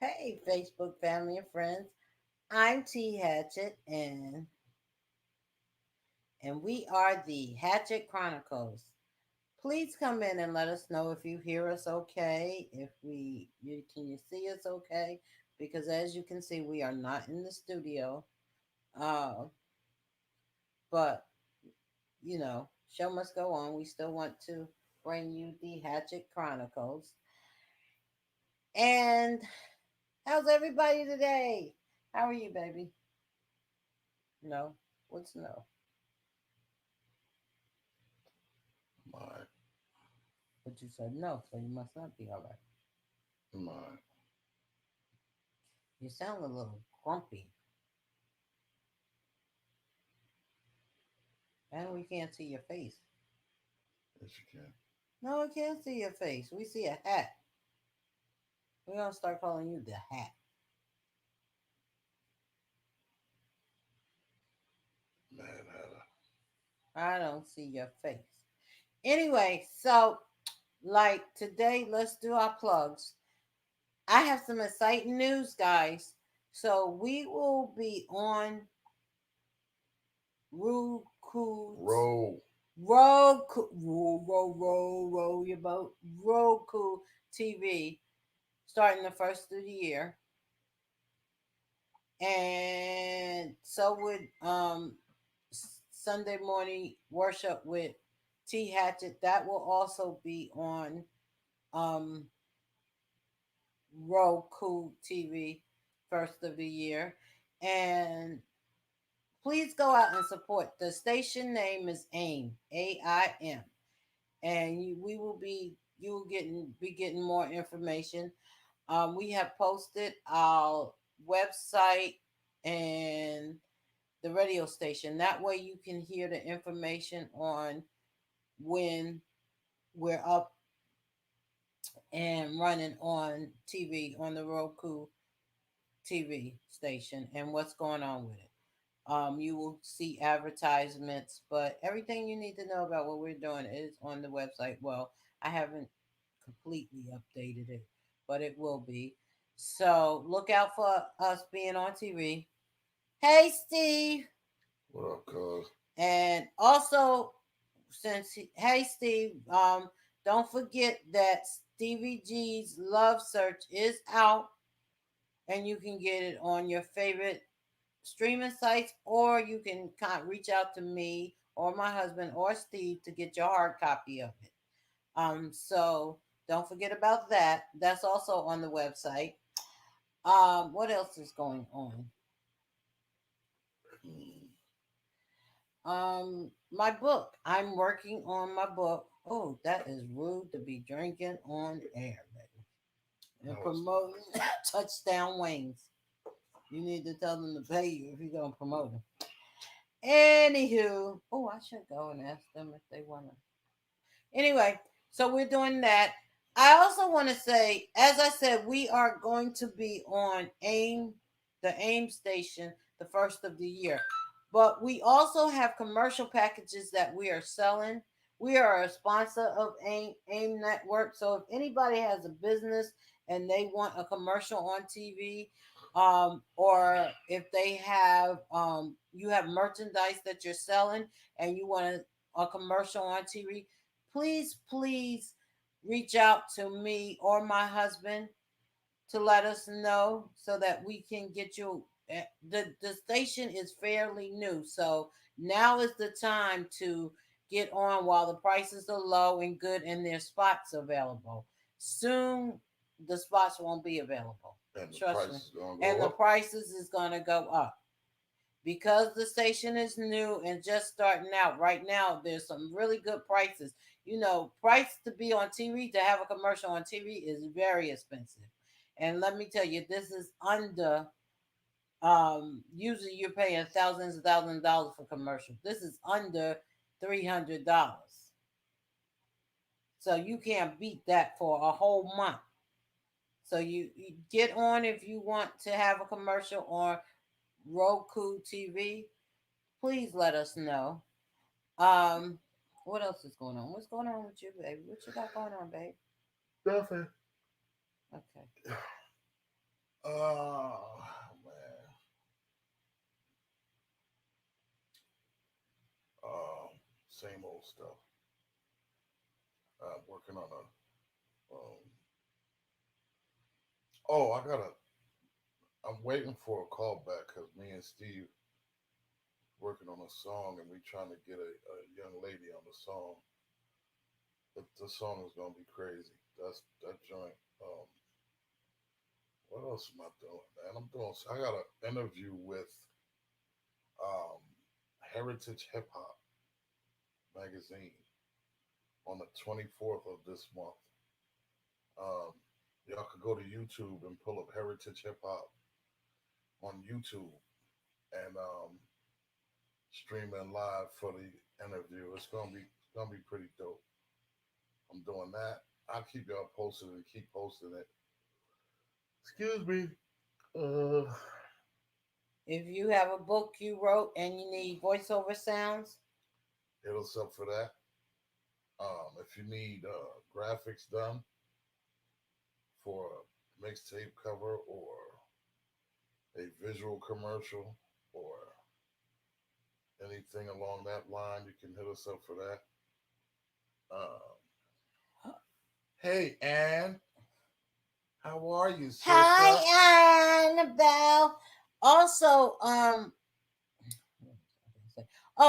Hey, Facebook family and friends. I'm T Hatchett, and we are the Hatchett Chronicles. Please come in and let us know if you hear us okay, if can you see us okay? Because as you can see, we are not in the studio. Uh, but show must go on. We still want to bring you the Hatchet Chronicles. And how's everybody today? How are you, baby? No. What's no? My, But you said no, so you must not be all right. my, You sound a little grumpy, and we can't see your face. yes you can. No, we can't see your face. We see a hat. We're gonna start calling you the hat. Mad Hatter. I don't see your face. Anyway, so like today, let's do our plugs. I have some exciting news, guys. So we will be on Roku, Roll. row your boat, Roku TV, starting the first of the year, and so would Sunday morning worship with T Hatchett. That will also be on um Roku TV first of the year. And please go out and support. The station name is AIM, and we will be you will be getting more information. We have posted our website and the radio station. That way you can hear the information on when we're up and running on TV on the Roku TV station and what's going on with it. You will see advertisements, but everything you need to know about what we're doing is on the website. Well, I haven't completely updated it, but it will be. So look out for us being on TV. Hey, Steve. What up, cuz? And also, hey, Steve, don't forget that Stevie G's Love Search is out, and you can get it on your favorite streaming sites, or you can reach out to me or my husband or Steve to get your hard copy of it. So don't forget about that. That's also on the website. What else is going on? Mm, My book. I'm working on my book. Oh, that is rude to be drinking on air, baby. And no, it's not. promoting touchdown wings. You need to tell them to pay you if you're gonna promote them. Anywho, oh, I should go and ask them if they wanna. Anyway, so we're doing that. I also want to say, as I said, we are going to be on the AIM station, the first of the year. But we also have commercial packages that we are selling. We are a sponsor of AIM Network. So if anybody has a business and they want a commercial on TV, or if they have you have merchandise that you're selling and you want a commercial on TV, please reach out to me or my husband to let us know so that we can get you. The station is fairly new, so now is the time to get on while the prices are low and good and there's spots available. Soon the spots won't be available. And the Trust me. price is gonna And go the up. prices is gonna go up because the station is new and just starting out. Right now there's some really good prices. Price to be on TV, to have a commercial on TV, is very expensive. And let me tell you, this is under usually you're paying thousands of dollars for commercials. This is under $300, so you can't beat that for a whole month. So you get on if you want to have a commercial on Roku TV. Please let us know. Um, what else is going on? What's going on with you, baby? What you got going on, babe? Nothing. Okay. Man. Same old stuff. Working on a. Oh, I gotta. I'm waiting for a call back because me and Steve working on a song and we trying to get a young lady on the song. The song is gonna be crazy. That's that joint. What else am I doing, man? I got an interview with um, Heritage Hip Hop magazine on the 24th of this month. Um, y'all could go to YouTube and pull up Heritage Hip Hop on YouTube and streaming live for the interview. It's gonna be pretty dope. I'm doing that. I'll keep y'all posted and keep posting it. Excuse me. Uh, If you have a book you wrote and you need voiceover sounds, hit us up for that. If you need graphics done for a mixtape cover or a visual commercial or anything along that line, you can hit us up for that. Um, hey, Ann, how are you, sister? hi Annabelle. Also, oh,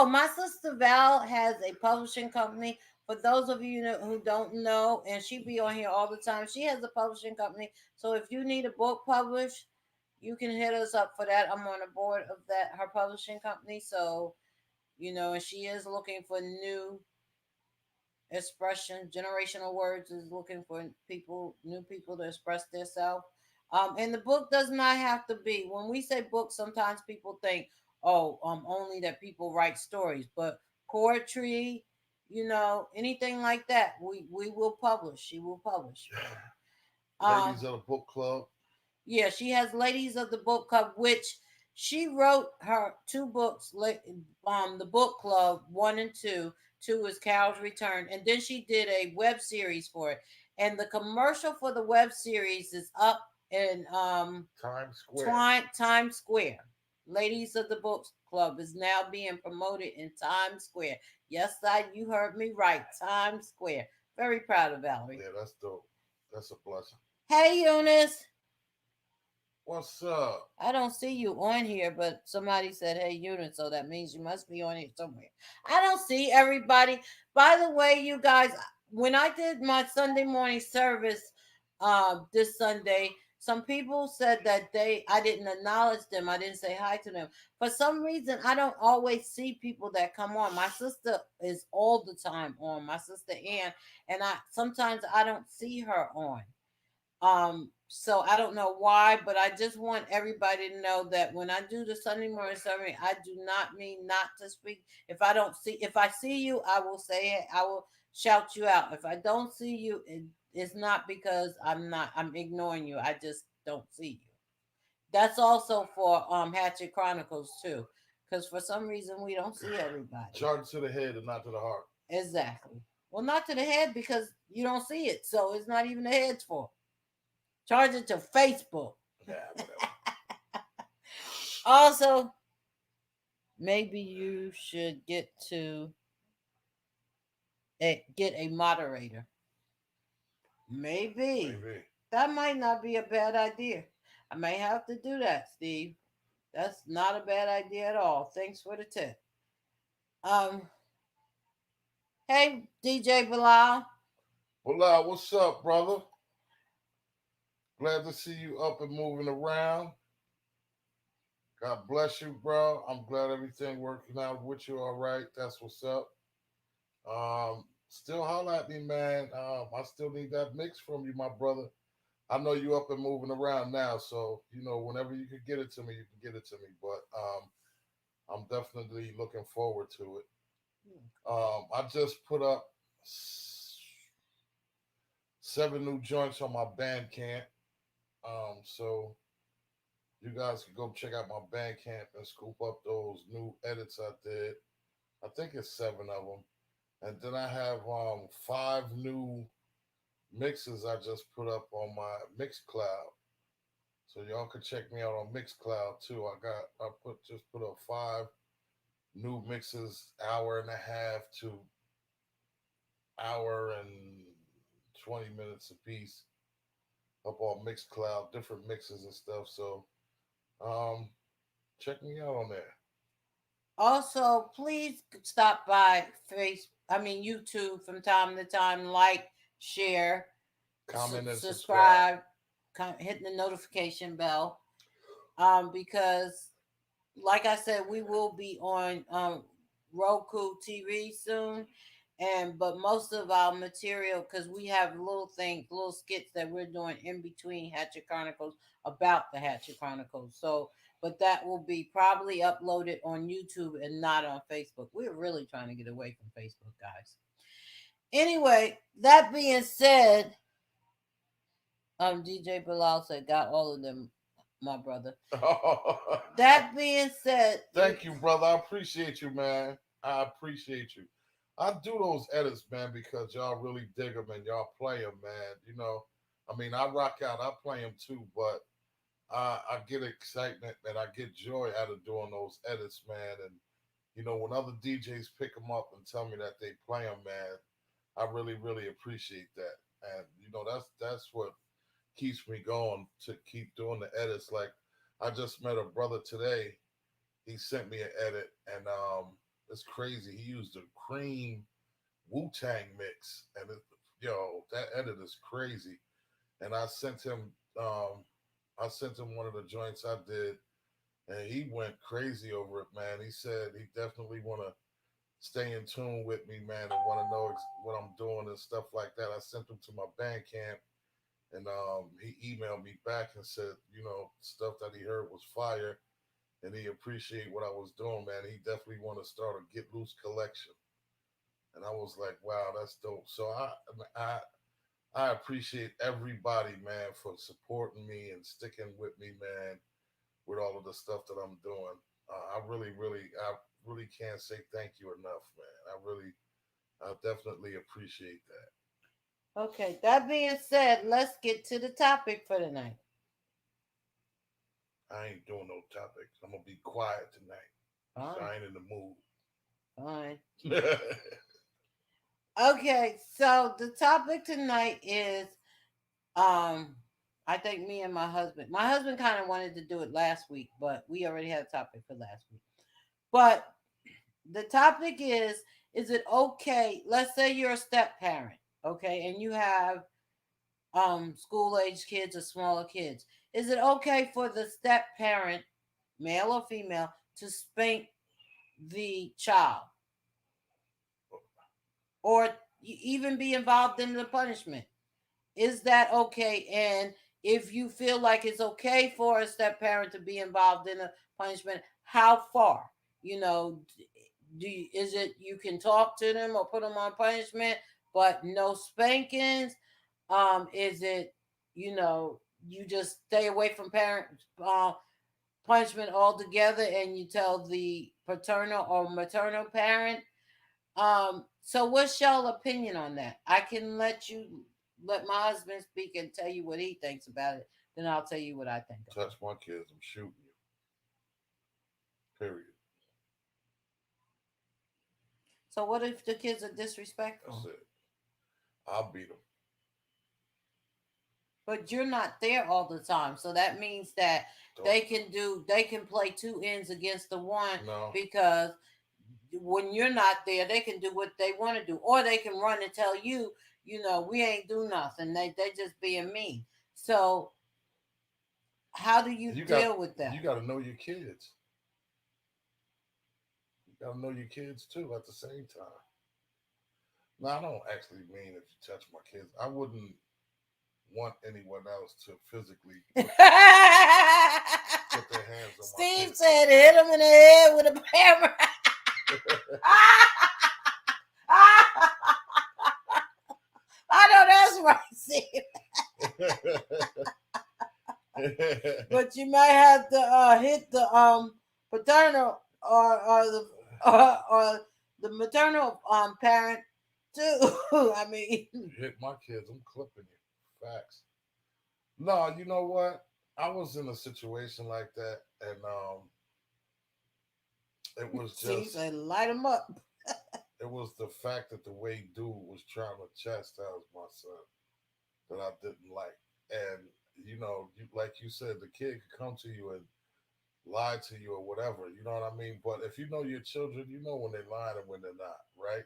my sister Val has a publishing company. For those of you who don't know, and she be on here all the time, she has a publishing company. So if you need a book published, you can hit us up for that. I'm on the board of that her publishing company. So and she is looking for expression. Generational words is looking for new people to express themselves. And the book does not have to be. When we say book, sometimes people think, oh, only that people write stories, but poetry, anything like that, we will publish. She will publish. Ladies Um, of the book club. yeah, she has Ladies of the Book Club, which she wrote her two books, the book club 1 and 2. 2 is Carol's Return, and then she did a web series for it. And the commercial for the web series is up in Times Square. Times Square. Ladies of the Book Club is now being promoted in Times Square. Yes, you heard me right. Times Square. Very proud of Valerie. Yeah, that's dope. That's a blessing. Hey, Eunice. What's up? I don't see you on here, but somebody said, "Hey, unit," so that means you must be on here somewhere. I don't see everybody. By the way, you guys, when I did my Sunday morning service, this Sunday, some people said that I didn't acknowledge them. I didn't say hi to them. For some reason, I don't always see people that come on. My sister is all the time on. My sister Ann, and I sometimes I don't see her on. So I don't know why, but I just want everybody to know that when I do the Sunday morning sermon, I do not mean not to speak. If I see you, I will say it. I will shout you out. If I don't see you, it's not because I'm ignoring you. I just don't see you. That's also for Hatchett Chronicles too, because for some reason we don't see everybody. Charge to the head and not to the heart. Exactly. Well, not to the head because you don't see it, so it's not even the head's fault. Charge it to Facebook. Yeah, whatever. Also, maybe you should get a moderator. Maybe Maybe. that might not be a bad idea. I may have to do that, Steve. That's not a bad idea at all. Thanks for the tip. Um, hey DJ Bilal. Well, what's up, brother? Glad to see you up and moving around. God bless you, bro. I'm glad everything working out with you all right. That's what's up. Still holla at me, man. I still need that mix from you, my brother. I know you up and moving around now, so whenever you can get it to me, you can get it to me. But I'm definitely looking forward to it. I just put up 7 new joints on my Bandcamp. So you guys can go check out my Bandcamp and scoop up those new edits I did. I think it's 7 of them. And then I have 5 new mixes I just put up on my Mixcloud. So y'all can check me out on Mixcloud too. I put up 5 new mixes, hour and a half to hour and 20 minutes a piece up on Mixcloud, different mixes and stuff. So um check me out on there. Also, please stop by YouTube from time to time, like, share, Comment and subscribe. subscribe, hit the notification bell. Because like I said, we will be on Roku TV soon. And but most of our material, because we have little skits that we're doing in between Hatchet Chronicles about the Hatchet Chronicles. So, but that will be probably uploaded on YouTube and not on Facebook. We're really trying to get away from Facebook, guys. Anyway, that being said, DJ Bilal said, got all of them, my brother. That being said, Thank you, brother. I appreciate you, man. I appreciate you. I do those edits, man, because y'all really dig them and y'all play them, man. I mean, I rock out, I play them too, but I get excitement and I get joy out of doing those edits, man. And when other DJs pick them up and tell me that they play them, man, I really, really appreciate that. And that's what keeps me going to keep doing the edits. Like I just met a brother today. He sent me an edit, and it's crazy. He used a Cream Wu Tang mix, and that edit is crazy. And um, I sent him one of the joints I did, and he went crazy over it, man. He said he definitely want to stay in tune with me, man, and want to know what I'm doing and stuff like that. I sent him to my Bandcamp, and he emailed me back and said, stuff that he heard was fire, and he appreciate what I was doing, man. He definitely want to start a Get Loose collection, and I was like, wow, that's dope. So I I appreciate everybody, man, for supporting me and sticking with me, man, with all of the stuff that I'm doing. I really can't say thank you enough, man. I definitely appreciate that. okay, that being said, let's get to the topic for tonight. I ain't doing no topics. I'm gonna be quiet tonight. Fine, I ain't in the mood. fine. Okay, so the topic tonight is um I think me and my husband kind of wanted to do it last week, but we already had a topic for last week. But the topic is it okay? Let's say you're a step parent, okay, and you have school age kids or smaller kids. Is it okay for the step parent, male or female, to spank the child or even be involved in the punishment? Is that okay? And if you feel like it's okay for a step parent to be involved in a punishment, how far? You know, is it you can talk to them or put them on punishment, but no spankings? Is it you just stay away from parent punishment altogether, and you tell the paternal or maternal parent? So what's y'all opinion on that? I can let my husband speak and tell you what he thinks about it. Then I'll tell you what I think about Touch my kids, I'm shooting you. Period. it. So what if the kids are That's disrespectful? it. I'll beat them. But you're not there all the time. So that means that Don't they can play two ends against the one, no. because when you're not there, they can do what they want to do. Or they can run and tell you, we ain't do nothing. They just being mean. So how do you You got deal with you that? got to know your kids. You got to know your kids too at the same time. No, I don't actually mean if you touch my kids. I wouldn't want anyone else to physically put their hands on my Steve kids. said hit him in the head with a hammer. I know that's right, Steve. But you might have to hit the paternal or the maternal parent too. I mean, Hit my kids, I'm clipping you. Facts. No, you know what? I was in a situation like that, and it was See, just say light them up. it was the fact that the way dude was trying to chastise my son that I didn't like, and like you said, the kid could come to you and lie to you or whatever, you know what I mean. But if you know your children, you know when they're lying and when they're not, right?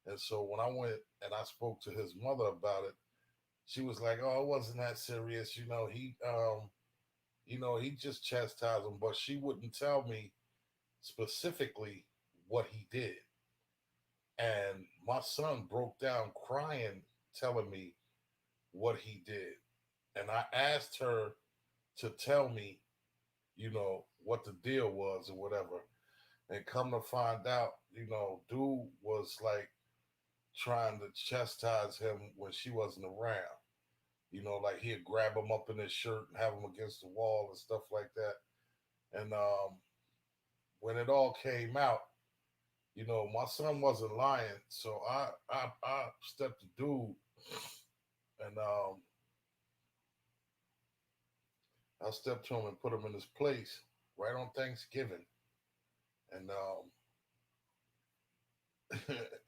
And so when I went and I spoke to his mother about it, she was like, "Oh, it wasn't that serious. He just chastised him, but she wouldn't tell me specifically what he did." And my son broke down crying, telling me what he did. And I asked her to tell me, what the deal was or whatever. And come to find out, dude was like trying to chastise him when she wasn't around. Like he'd grab him up in his shirt and have him against the wall and stuff like that. And when it all came out, my son wasn't lying, so I stepped the dude, and I stepped to him and put him in his place right on Thanksgiving, and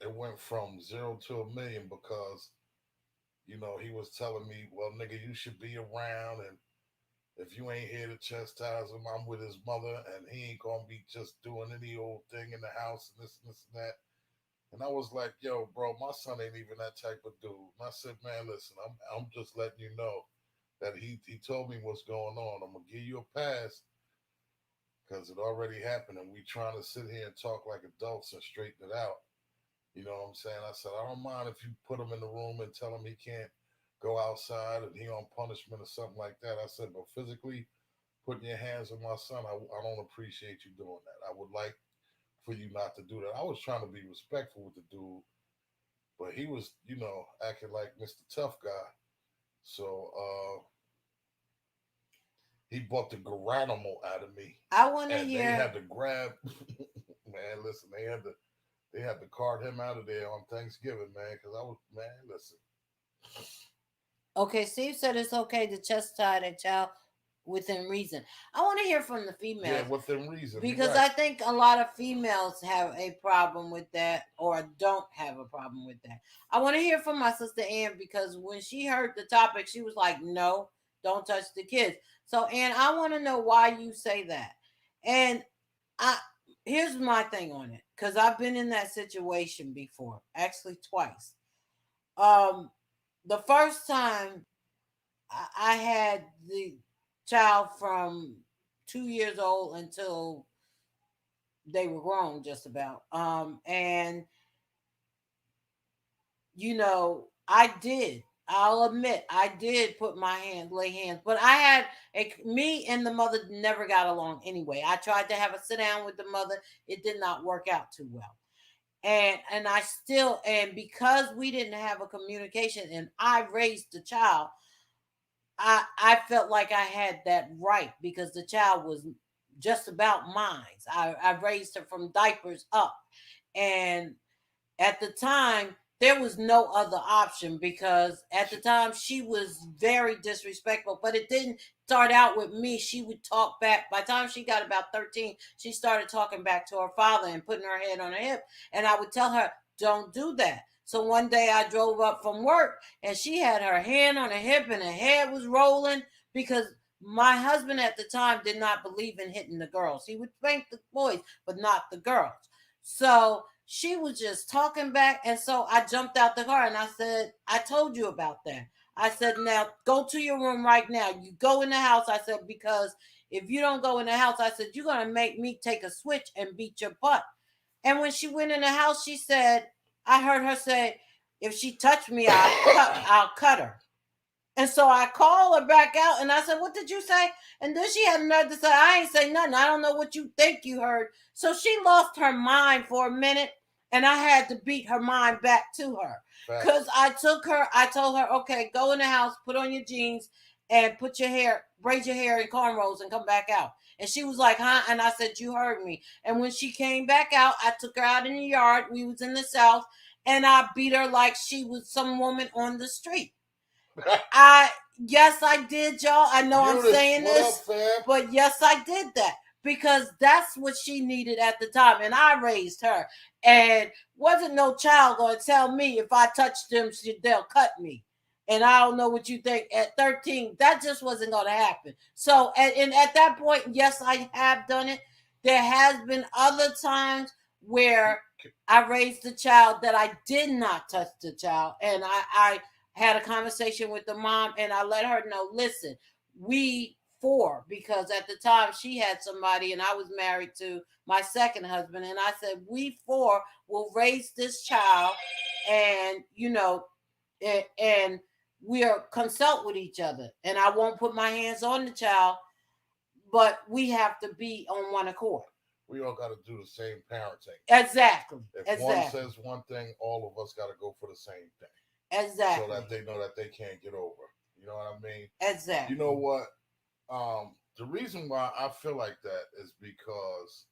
it went from 0 to 1 million because he was telling me, "Well, nigga, you should be around, and if you ain't here to chastise him, I'm with his mother, and he ain't gonna be just doing any old thing in the house and this and that." And I was like, "Yo, bro, my son ain't even that type of dude." And I said, "Man, listen, I'm just letting you know that he told me what's going on. I'm gonna give you a pass because it already happened, and we trying to sit here and talk like adults and straighten it out." You know what I'm saying? I said, "I don't mind if you put him in the room and tell him he can't go outside and he on punishment or something like that." I said, "But physically putting your hands on my son, I don't appreciate you doing that. I would like for you not to do that." I was trying to be respectful with the dude, but he was, acting like Mr. Tough Guy. So he bought the garanimal out of me, I want to and they hear. had to grab. Man, listen, they had to cart him out of there on Thanksgiving, man, because I was, man, listen. Okay, Steve said it's okay to chastise a child within reason. I want to hear from the Yeah, females within reason. You're because right. I think a lot of females have a problem with that or don't have a problem with that. I want to hear from my sister Ann because when she heard the topic, she was like, "No, don't touch the kids." So, Ann, I want to know why you say that. And I here's my thing on it because I've been in that situation before, actually twice. Um, the first time I had the child from 2 years old until they were grown, just about. And I did. I'll admit, I did put my hand, lay hands, but I had me and the mother never got along anyway. I tried to have a sit down with the mother, it did not work out too well. And I still, and because we didn't have a communication, and I raised the child, I felt like I had that right because the child was just about mine. I raised her from diapers up, and at the time there was no other option because at the time she was very disrespectful, but it didn't start out with me. She would talk back. By the time she got about 13, she started talking back to her father and putting her head on her hip, and I would tell her, "Don't do that." So one day I drove up from work and she had her hand on her hip and her head was rolling because my husband at the time did not believe in hitting the girls. He would spank the boys, but not the girls. So she was just talking back. And so I jumped out the car and I said, "I told you about that." I said, "Now go to your room right now. You go in the house." I said, "Because if you don't go in the house," I said, "you're going to make me take a switch and beat your butt." And when she went in the house, she said, I heard her say, "If she touched me, I'll cut her." And so I called her back out and I said, "What did you say?" And then she had another to say, "I ain't say nothing. I don't know what you think you heard." So she lost her mind for a minute and I had to beat her mind back to her. Because Facts. I told her, "Okay, go in the house, put on your jeans and put your hair, braid your hair in cornrows and come back out." And she was like, "Huh?" And I said, "You heard me." And when she came back out, I took her out in the yard. We was in the South and I beat her like she was some woman on the street. Yes, I did, y'all. I know I'm saying what this, up, fam? but yes, I did that because that's what she needed at the time, and I raised her. And wasn't no child going to tell me if I touch them, they'll cut me. And I don't know what you think. At 13, that just wasn't going to happen. So, and at that point, yes, I have done it. There has been other times where I raised a child that I did not touch the child, and I had a conversation with the mom, and I let her know, listen, we four, because at the time she had somebody and I was married to my second husband, and I said, we four will raise this child, and and we'll consult with each other, and I won't put my hands on the child, but we have to be on one accord. We all got to do the same parenting. Exactly. If one says one thing, all of us got to go for the same thing. Exactly. So that they know that they can't get over. You know what I mean? Exactly. You know what? The reason why I feel like that is because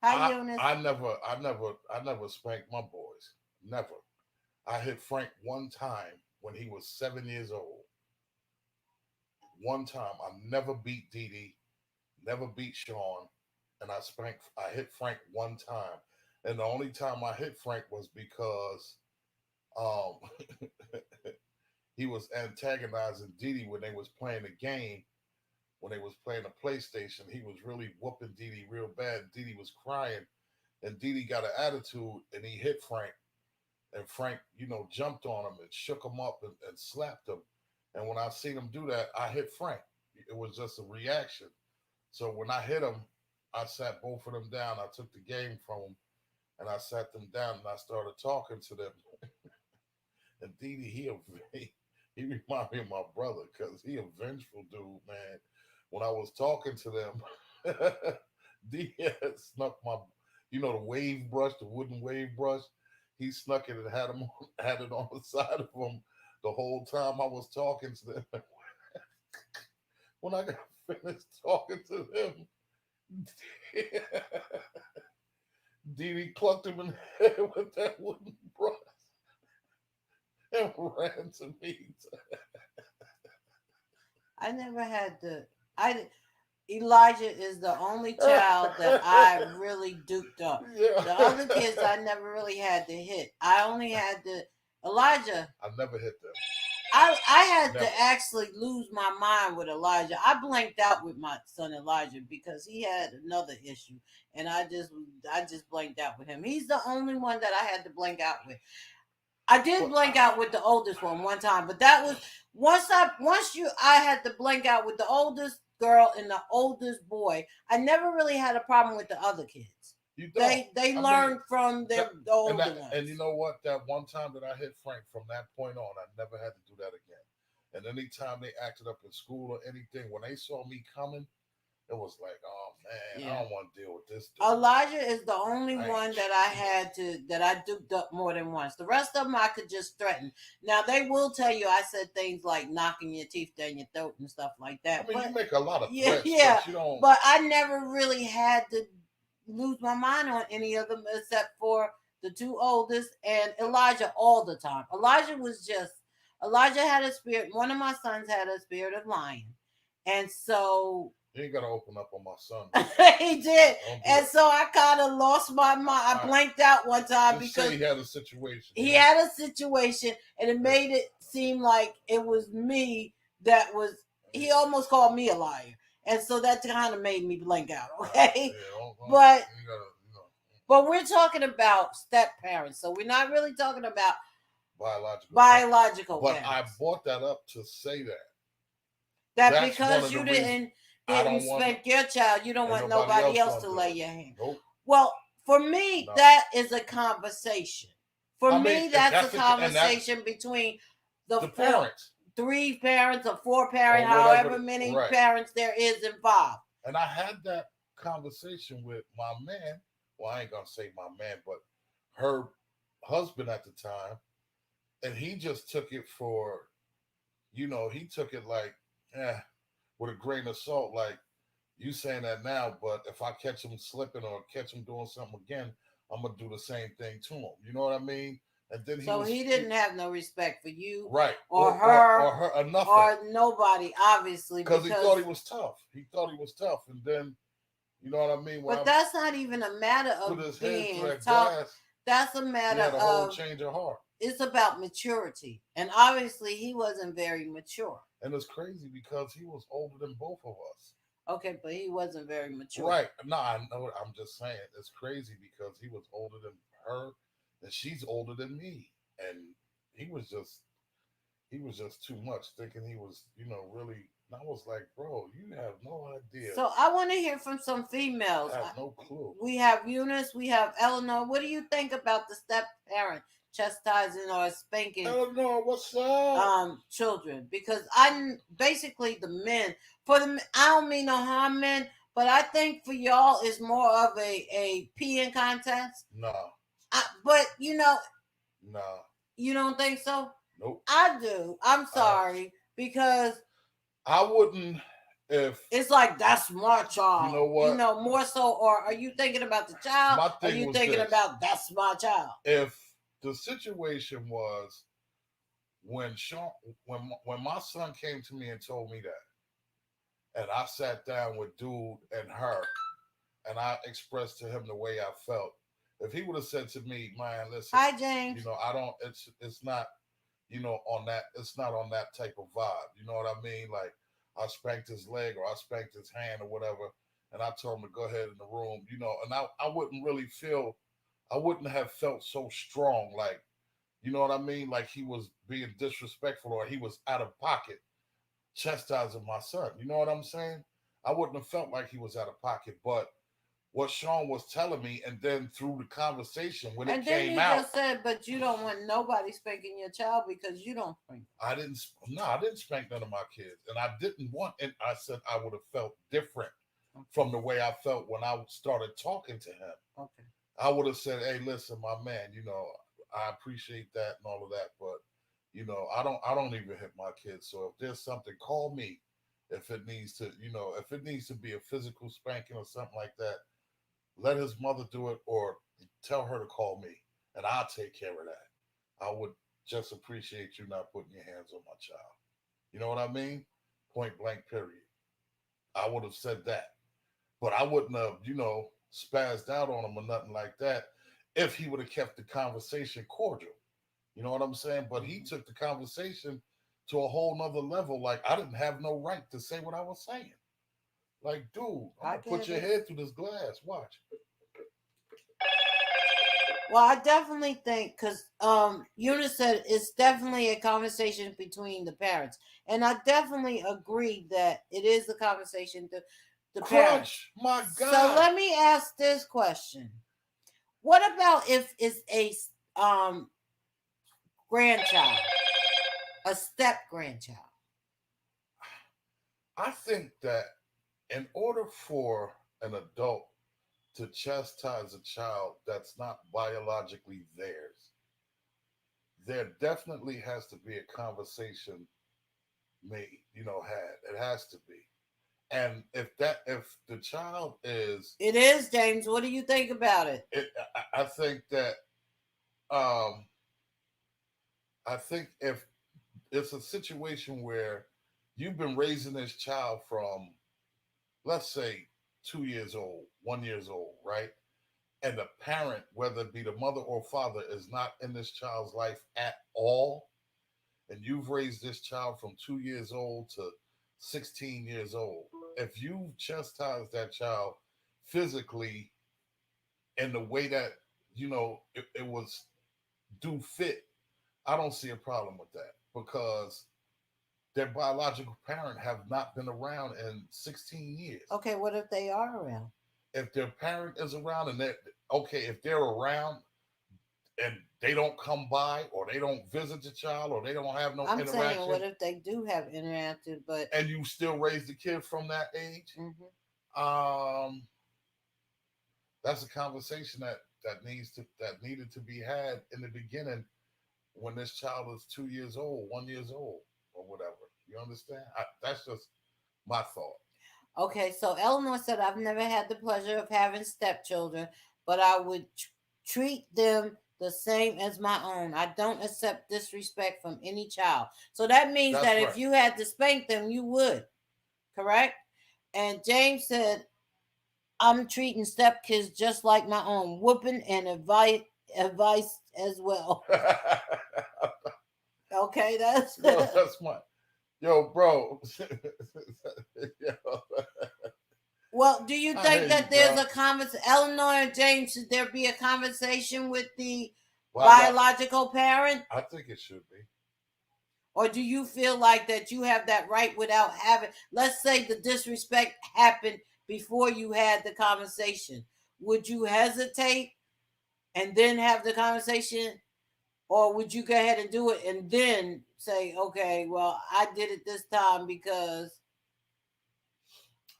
I never spanked my boys. Never. I hit Frank one time when he was 7 years old. One time. I never beat Dee Dee, never beat Sean, and I hit Frank one time. And the only time I hit Frank was because um he was antagonizing Dee Dee when they was playing a game, when they was playing a PlayStation. He was really whooping Dee Dee real bad. Dee Dee was crying, and Dee Dee got an attitude, and he hit Frank, and Frank, jumped on him and shook him up and slapped him. And when I seen him do that, I hit Frank. It was just a reaction. So when I hit him, I sat both of them down. I took the game from them, and I sat them down, and I started talking to them. And Dee Dee, he reminded me of my brother because he a vengeful dude, man. When I was talking to them, Dee had snuck the wave brush, the wooden wave brush. He snuck it and had it on the side of him the whole time I was talking to them. When I got finished talking to them, Dee Dee clucked him in the head with that wooden brush and ran to me. I never had the I Elijah is the only child that I really duped up. Yeah. The other kids I never really had to hit. I only had to Elijah. I never hit them. I had Never. to actually lose my mind with Elijah. I blanked out with my son Elijah because he had another issue, and I just blanked out with him. He's the only one that I had to blank out with. I did blank out with the oldest one time, but that was I had to blank out with the oldest girl and the oldest boy. I never really had a problem with the other kids. You don't. They learned from the older ones. And you know what? That one time that I hit Frank, from that point on, I never had to do that again. And anytime they acted up in school or anything, when they saw me coming, it was like, oh man, I don't want to deal with this dude. Elijah is the only one that I duped up more than once. The rest of them I could just threaten. Now they will tell you I said things like knocking your teeth down your throat and stuff like that. I mean, but, you make a lot of yeah, threats, yeah. but you don't. But I never really had to lose my mind on any of them except for the two oldest and Elijah all the time. Elijah had a spirit. One of my sons had a spirit of lying, and so you ain't gotta open up on my son. he did. And so I kind of lost my mind. I blanked out one time because he had a situation. He had a situation, and it made it seem like it was me that was. He almost called me a liar, and so that kind of made me blank out. Okay, but we're talking about step parents, so we're not really talking about biological But parents. I brought that up to say that because you didn't spank your child, you don't want nobody else to lay your hand. Nope. Well, for me, that is a conversation. For me, that's a conversation between the parents. 3 parents or 4 parents, however many parents there is involved. And I had that conversation with my man. Well, I ain't gonna say my man, but her husband at the time, and he just took it he took it like, with a grain of salt. Like, you saying that now, but if I catch him slipping or catch him doing something again, I'm gonna do the same thing to him. You know what I mean? and then So he didn't have no respect for you right or or her her or nothing or nobody, obviously, because he thought because. he was tough. He thought he was tough, and then you know what I mean. When But I that's not even a matter put of his head through being that tough. glass, That's a he matter had a whole of, change of heart. it's about maturity. And obviously he wasn't very mature. And it's crazy because he was older than both of us. Okay, but he wasn't very mature. Right. No, I know. I'm just saying it's crazy because he was older than her, and she's older than me, and he was just he was just too much, thinking he was, really. And I was like, bro, you have no idea. So I want to hear from some females. I have no clue. We have Eunice, we have Eleanor. What do you think about the step parent chastising or spanking Eleanor, what's up? children? Because I basically the men, for the I don't mean no harm, men, but I think for y'all is more of a peeing contest. No, But no, you don't think so? nope. I do. I'm sorry because I wouldn't if it's like that's my you child. know what. More so, or are you thinking about the child? My Or are thing you was thinking this: about that's my child? if the situation was when Sean, when my son came to me and told me that, and I sat down with dude and her, and I expressed to him the way I felt. If he would have said to me, "Man, listen, Hi, James. I don't. It's not, on that. It's not on that type of vibe. You know what I mean? Like I spanked his leg or I spanked his hand or whatever, and I told him to go ahead in the room. And I wouldn't really feel, I wouldn't have felt so strong, like you know what I mean, like he was being disrespectful or he was out of pocket chastising my son. You know what I'm saying? I wouldn't have felt like he was out of pocket, but what Sean was telling me, and then through the conversation when it And then came you out, just said, but you don't want nobody spanking your child because you don't spank. I didn't. No, I didn't spank none of my kids, and I didn't want. And I said I would have felt different Okay. from the way I felt when I started talking to him. Okay. I would have said, "Hey, listen, my man. I appreciate that and all of that, but I don't even hit my kids. So if there's something, call me. If it needs to, if it needs to be a physical spanking or something like that, let his mother do it or tell her to call me, and I'll take care of that. I would just appreciate you not putting your hands on my child. You know what I mean? Point blank, period. I would have said that, but I wouldn't have, spazzed out on him or nothing like that if he would have kept the conversation cordial. You know what I'm saying? But he took the conversation to a whole nother level. Like I didn't have no right to say what I was saying. Like, dude, I'm I gonna put get your it. head through this glass. Watch. Well, I definitely think because Eunice said it's definitely a conversation between the parents, and I definitely agree that it is a conversation to the parents. Crunch, my So God. let me ask this question: what about if it's a grandchild, a step grandchild? I think that in order for an adult to chastise a child that's not biologically theirs, there definitely has to be a conversation made, had. It has to be. And if the child is It is, James. What do you think about it? I think that um I think if it's a situation where you've been raising this child from, let's say, 2 years old, 1 years old, right? And the parent, whether it be the mother or father, is not in this child's life at all, and you've raised this child from 2 years old to 16 years old, if you chastise that child physically in the way that it was do fit, I don't see a problem with that because their biological parent have not been around in 16 years. Okay, what if they are around? If their parent is around and they're okay, if they're around and they don't come by or they don't visit the child or they don't have no I'm saying, interaction what if they do have interacted, but and you still raise the kid from that age, mhm. um that's a conversation that needed to be had in the beginning when this child is 2 years old, 1 years old, or whatever. You understand? That's just my thought. Okay, so Eleanor said, I've never had the pleasure of having stepchildren, but I would treat them the same as my own. I don't accept disrespect from any child. So that means That's that if right. you had to spank them, you would, correct? And James said, I'm treating stepkids just like my own, whooping and advice as well. Okay, that's Yo, that's my yo, bro. Yo, well. Do you I hear think you, that there's bro. a conversation, Eleanor and James? Should there be a conversation with the Why not? biological parent, I think it should be. or do you feel like that you have that right without having? Let's say the disrespect happened before you had the conversation. Would you hesitate and then have the conversation, or would you go ahead and do it and then say, okay, well, I did it this time because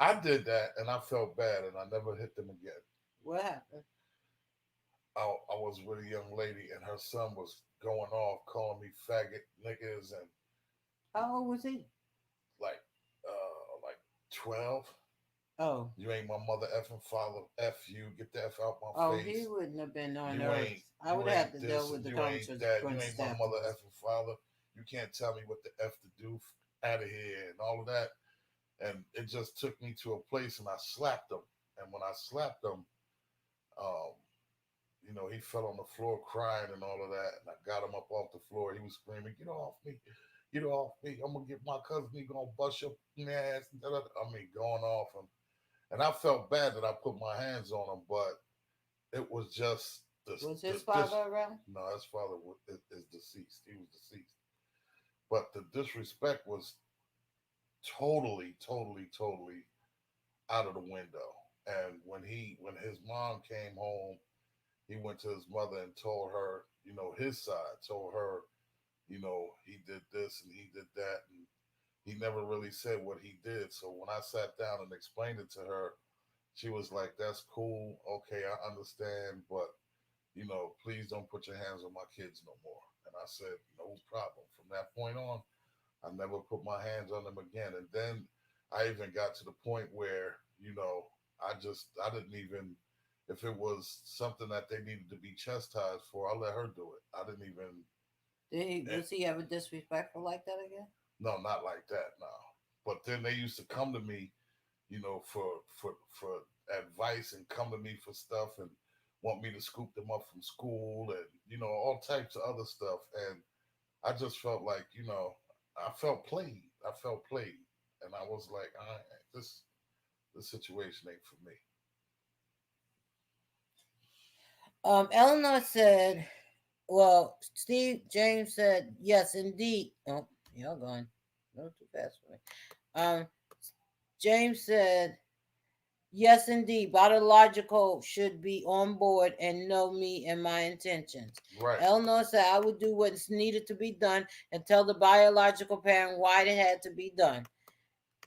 I did that and I felt bad and I never hit them again. what happened? I was with a young lady and her son was going off calling me faggot niggas and How old was he? like 12. Oh, You ain't my mother effing father. F you. Get the F out my oh, he face. wouldn't have been on You earth. ain't I you would have ain't to deal this with and the you ain't that. You ain't my consequences mother afterwards. effing father. You can't tell me what the F to do out of here and all of that. And it just took me to a place and I slapped him. And when I slapped him, um, he fell on the floor crying and all of that. And I got him up off the floor. He was screaming, "Get off me! Get off me! I'm gonna get my cousin. He gonna bust your ass." I mean, going off him. And I felt bad that I put my hands on him, but it was just Was his this. father around? No, his father is deceased. He was deceased. But the disrespect was totally, totally, totally out of the window. And when his mom came home, he went to his mother and told her, his side, told her, he did this and he did that, and he never really said what he did. So when I sat down and explained it to her, she was like, "That's cool, okay, I understand, but please don't put your hands on my kids no more." And I said, "No problem." From that point on, I never put my hands on them again. And then I even got to the point where, I didn't even, if it was something that they needed to be chastised for, I let her do it. I didn't even, eh, Was he ever disrespectful like that again? no, not like that, no. But then they used to come to me, for advice and come to me for stuff and want me to scoop them up from school and, all types of other stuff. And I just felt like, I felt played. I felt played. And I was like, this situation ain't for me. Eleanor said, well, Steve James said, yes, indeed. Oh, y'all going a little too fast for me. Um, James said, yes, indeed. Biological should be on board and know me and my intentions. Right. Eleanor said, I would do what's needed to be done and tell the biological parent why it had to be done.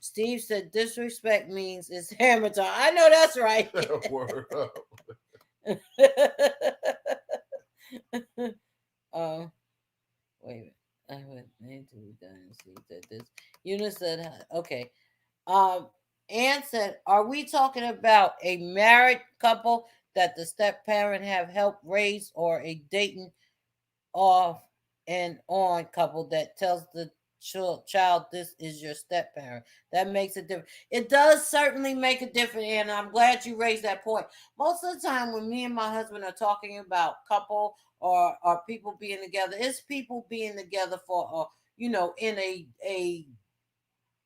Steve said, disrespect means it's hammer time. I know that's right. Word up. um, wait a minute. I would need to be done and see that this. Eunice said, okay. Um, Ann said, are we talking about a married couple that the step parent have helped raise, or a dating off and on couple that tells the child this is your step parent? That makes a difference. It does certainly make a difference, and I'm glad you raised that point. Most of the time when me and my husband are talking about couple or people being together, it's people being together for in a And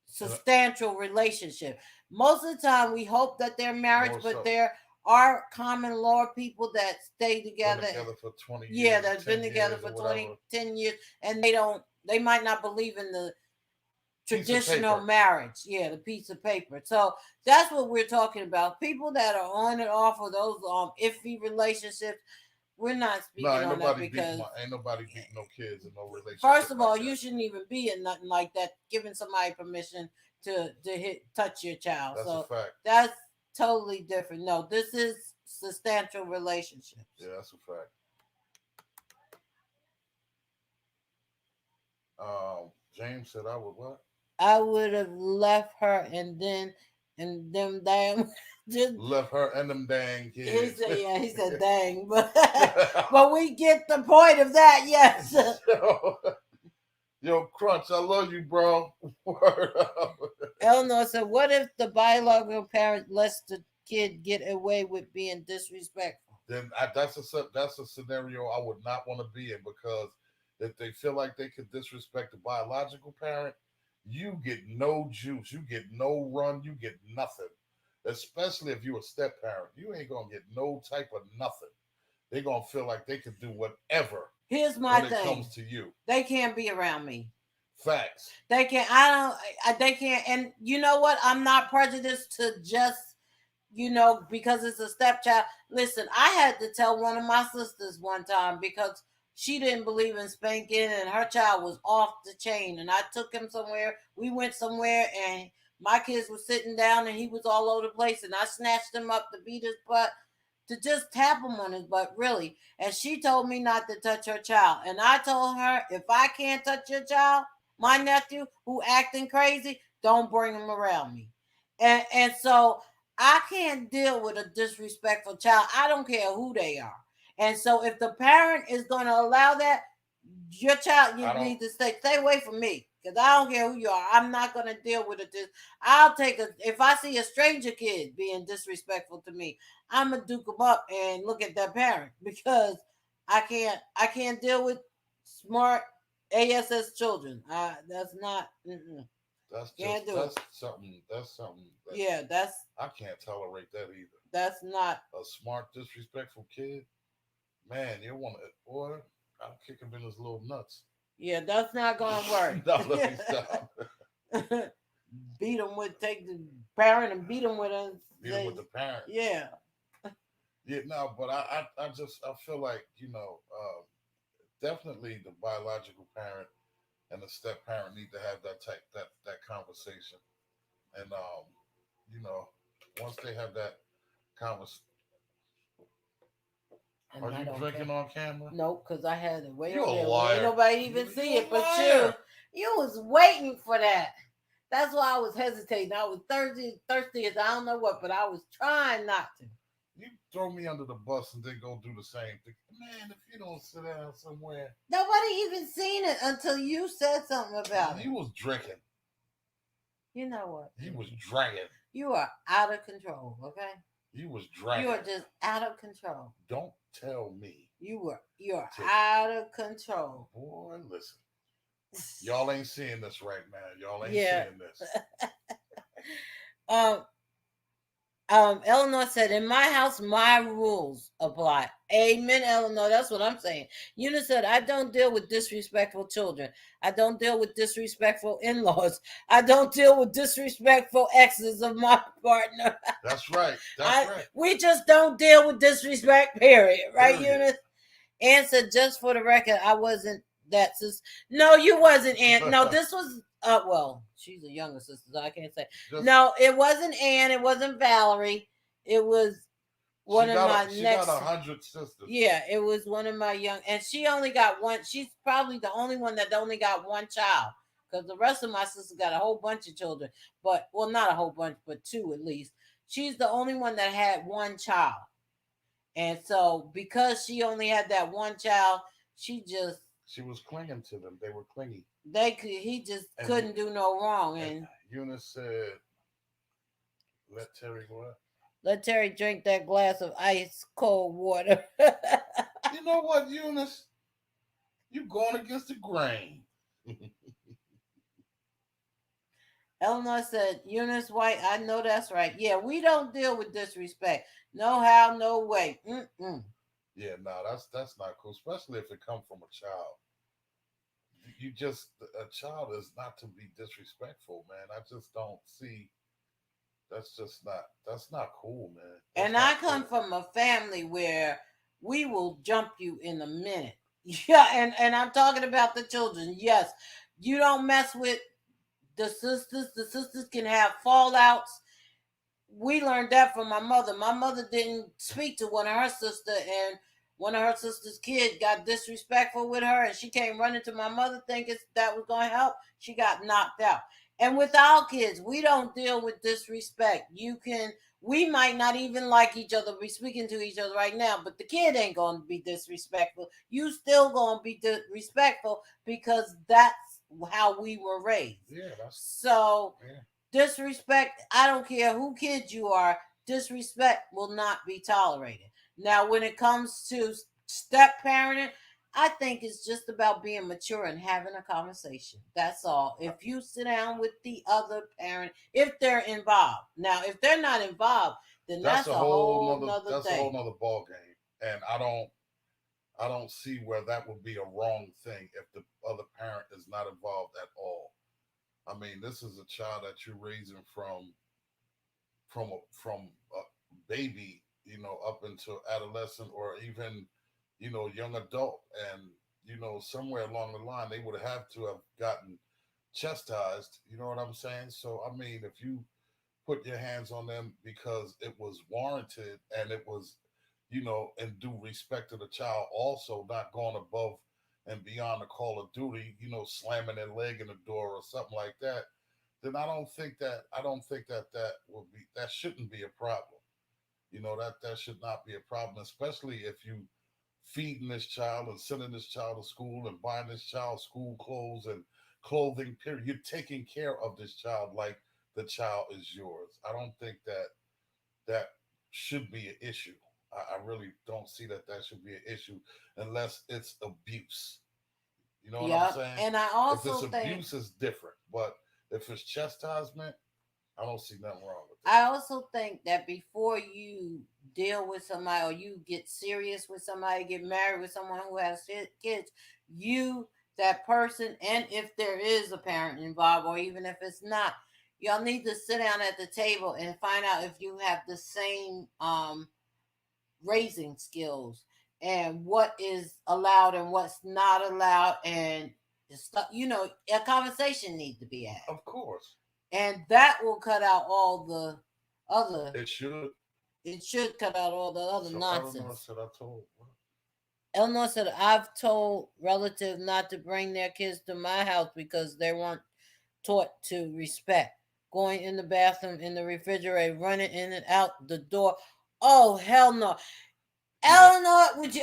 substantial relationship. Most of the time we hope that they're married, more but so, there are common law people that stay been together. together for 20 Yeah, years or that's been 10 together years for or whatever. 10 years, and they might not believe in the Piece of traditional paper. marriage. Yeah, the piece of paper. So that's what we're talking about. People that are on and off of those iffy relationships. We're not No, speaking on that because ain't nobody beating no kids in no first relationship of like all, you that. shouldn't even be in nothing like that, giving somebody permission to touch your child. That's a So fact. that's totally different. No, this is substantial relationships. Yeah, that's a fact. James said I would what? I would have left her and then and them damn just Left her and them dang he kids. said yeah, he said dang, but we get the point of that, yes. Yo, Crunch, I love you, bro. Word up. Eleanor said, what if the biological parent lets the kid get away with being disrespectful? Then that's a scenario I would not want to be in, because if they feel like they could disrespect the biological parent, you get no juice, you get no run, you get nothing. Especially if you're a step parent, you ain't gonna get no type of nothing. They're gonna feel like they can do whatever Here's my when it thing. comes to you. They can't be around me. Facts. They can't. I don't. They can't. And you know what? I'm not prejudiced to just because it's a stepchild. Listen, I had to tell one of my sisters one time because she didn't believe in spanking and her child was off the chain. And I took him somewhere. We went somewhere and my kids were sitting down and he was all over the place. And I snatched him up to beat his butt, to just tap him on his butt, really. And she told me not to touch her child. And I told her, if I can't touch your child, my nephew who acting crazy, don't bring him around me. And so I can't deal with a disrespectful child. I don't care who they are. And so if the parent is going to allow that, your child, you need to stay away from me, because I don't care who you are. I'm not going to deal with it. I'll take if I see a stranger kid being disrespectful to me, I'm gonna duke them up and look at that parent, because I can't deal with smart ASS children. That's not. That's something. Yeah, that's. I can't tolerate that either. That's not a smart, disrespectful kid. Man, you want to, boy? I'll kick him in his little nuts. Yeah, that's not gonna work. No, let me stop. Take the parent and beat him with us. Beat him with the parent. Yeah. Yeah, no, but I feel like definitely the biological parent and the step parent need to have that conversation, and once they have that conversation. Are you drinking on camera? Nope, because I had it way over there. Ain't nobody even see it, but you was waiting for that. That's why I was hesitating. I was thirsty as I don't know what, but I was trying not to. You throw me under the bus and then go do the same thing. Man, if you don't sit down somewhere. Nobody even seen it until you said something about it. You was drinking. You know what? You was drinking. You are out of control, okay? You was drinking. You are just out of control. Don't tell me. You're out of control. Boy, listen. Y'all ain't seeing this right now. Y'all ain't seeing this. Eleanor said, in my house, my rules apply. Amen, Eleanor. That's what I'm saying. Eunice said, I don't deal with disrespectful children. I don't deal with disrespectful in-laws. I don't deal with disrespectful exes of my partner. That's right. That's right. We just don't deal with disrespect, period. Right, Eunice? Ann said, just for the record, I wasn't that sister. No, you wasn't, Ann. No, this was well, she's a younger sister, so I can't say. No, it wasn't Ann, it wasn't Valerie. It was one of my next. She got 100 sisters. Yeah, it was one of my young, and she only got one. She's probably the only one that only got one child, because the rest of my sisters got a whole bunch of children. But well, not a whole bunch, but two at least. She's the only one that had one child. And so, because she only had that one child, she was clinging to them. They were clingy. He just couldn't do no wrong. And Eunice said, "Let Terri what? Let Terri drink that glass of ice cold water." You know what, Eunice? You going against the grain. Eleanor said, Eunice White, I know that's right. Yeah, we don't deal with disrespect. No how, no way. Yeah, no, that's not cool, especially if it comes from a child. A child is not to be disrespectful, man. I just don't see. That's not cool, man. And I come from a family where we will jump you in a minute. Yeah, and I'm talking about the children. Yes, you don't mess with the sisters. The sisters can have fallouts. We learned that from my mother. My mother didn't speak to one of her sisters, and one of her sister's kids got disrespectful with her, and she came running to my mother thinking that was going to help. She got knocked out. And with our kids, we don't deal with disrespect. We might not even like each other, be speaking to each other right now, but the kid ain't going to be disrespectful. You still going to be respectful because that's how we were raised. Yeah, So yeah. disrespect, I don't care who kid you are, disrespect will not be tolerated. Now, when it comes to step parenting, I think it's just about being mature and having a conversation. That's all. If you sit down with the other parent, if they're involved. Now, if they're not involved, then that's a whole nother that's a whole thing. nother ball game. And I don't see where that would be a wrong thing if the other parent is not involved at all. I mean, this is a child that you're raising from a baby, up into adolescent or even, young adult, and somewhere along the line they would have to have gotten chastised. You know what I'm saying? So I mean, if you put your hands on them because it was warranted and it was, in due respect to the child, also not going above and beyond the call of duty, slamming their leg in the door or something like that, then I don't think that that shouldn't be a problem. That should not be a problem, especially if you feeding this child and sending this child to school and buying this child school clothes and clothing. Period. You're taking care of this child like the child is yours. I don't think that should be an issue. I really don't see that should be an issue unless it's abuse. You know what I'm Yep. saying? And I If it's also think abuse, it's different. But if it's chastisement, I don't see nothing wrong with I that. also think that before you deal with somebody or you get serious with somebody, get married with someone who has kids, you, that person, and if there is a parent involved or even if it's not, y'all need to sit down at the table and find out if you have the same raising skills and what is allowed and what's not allowed and stuff. A conversation needs to be had, Of course, and that will cut out all the other it should. it should cut out all the other So Eleanor nonsense. said, I told. Eleanor said, I've told relatives not to bring their kids to my house because they weren't taught to respect. Going in the bathroom, in the refrigerator, running in and out the door. Oh, hell no. You know, Eleanor, would you?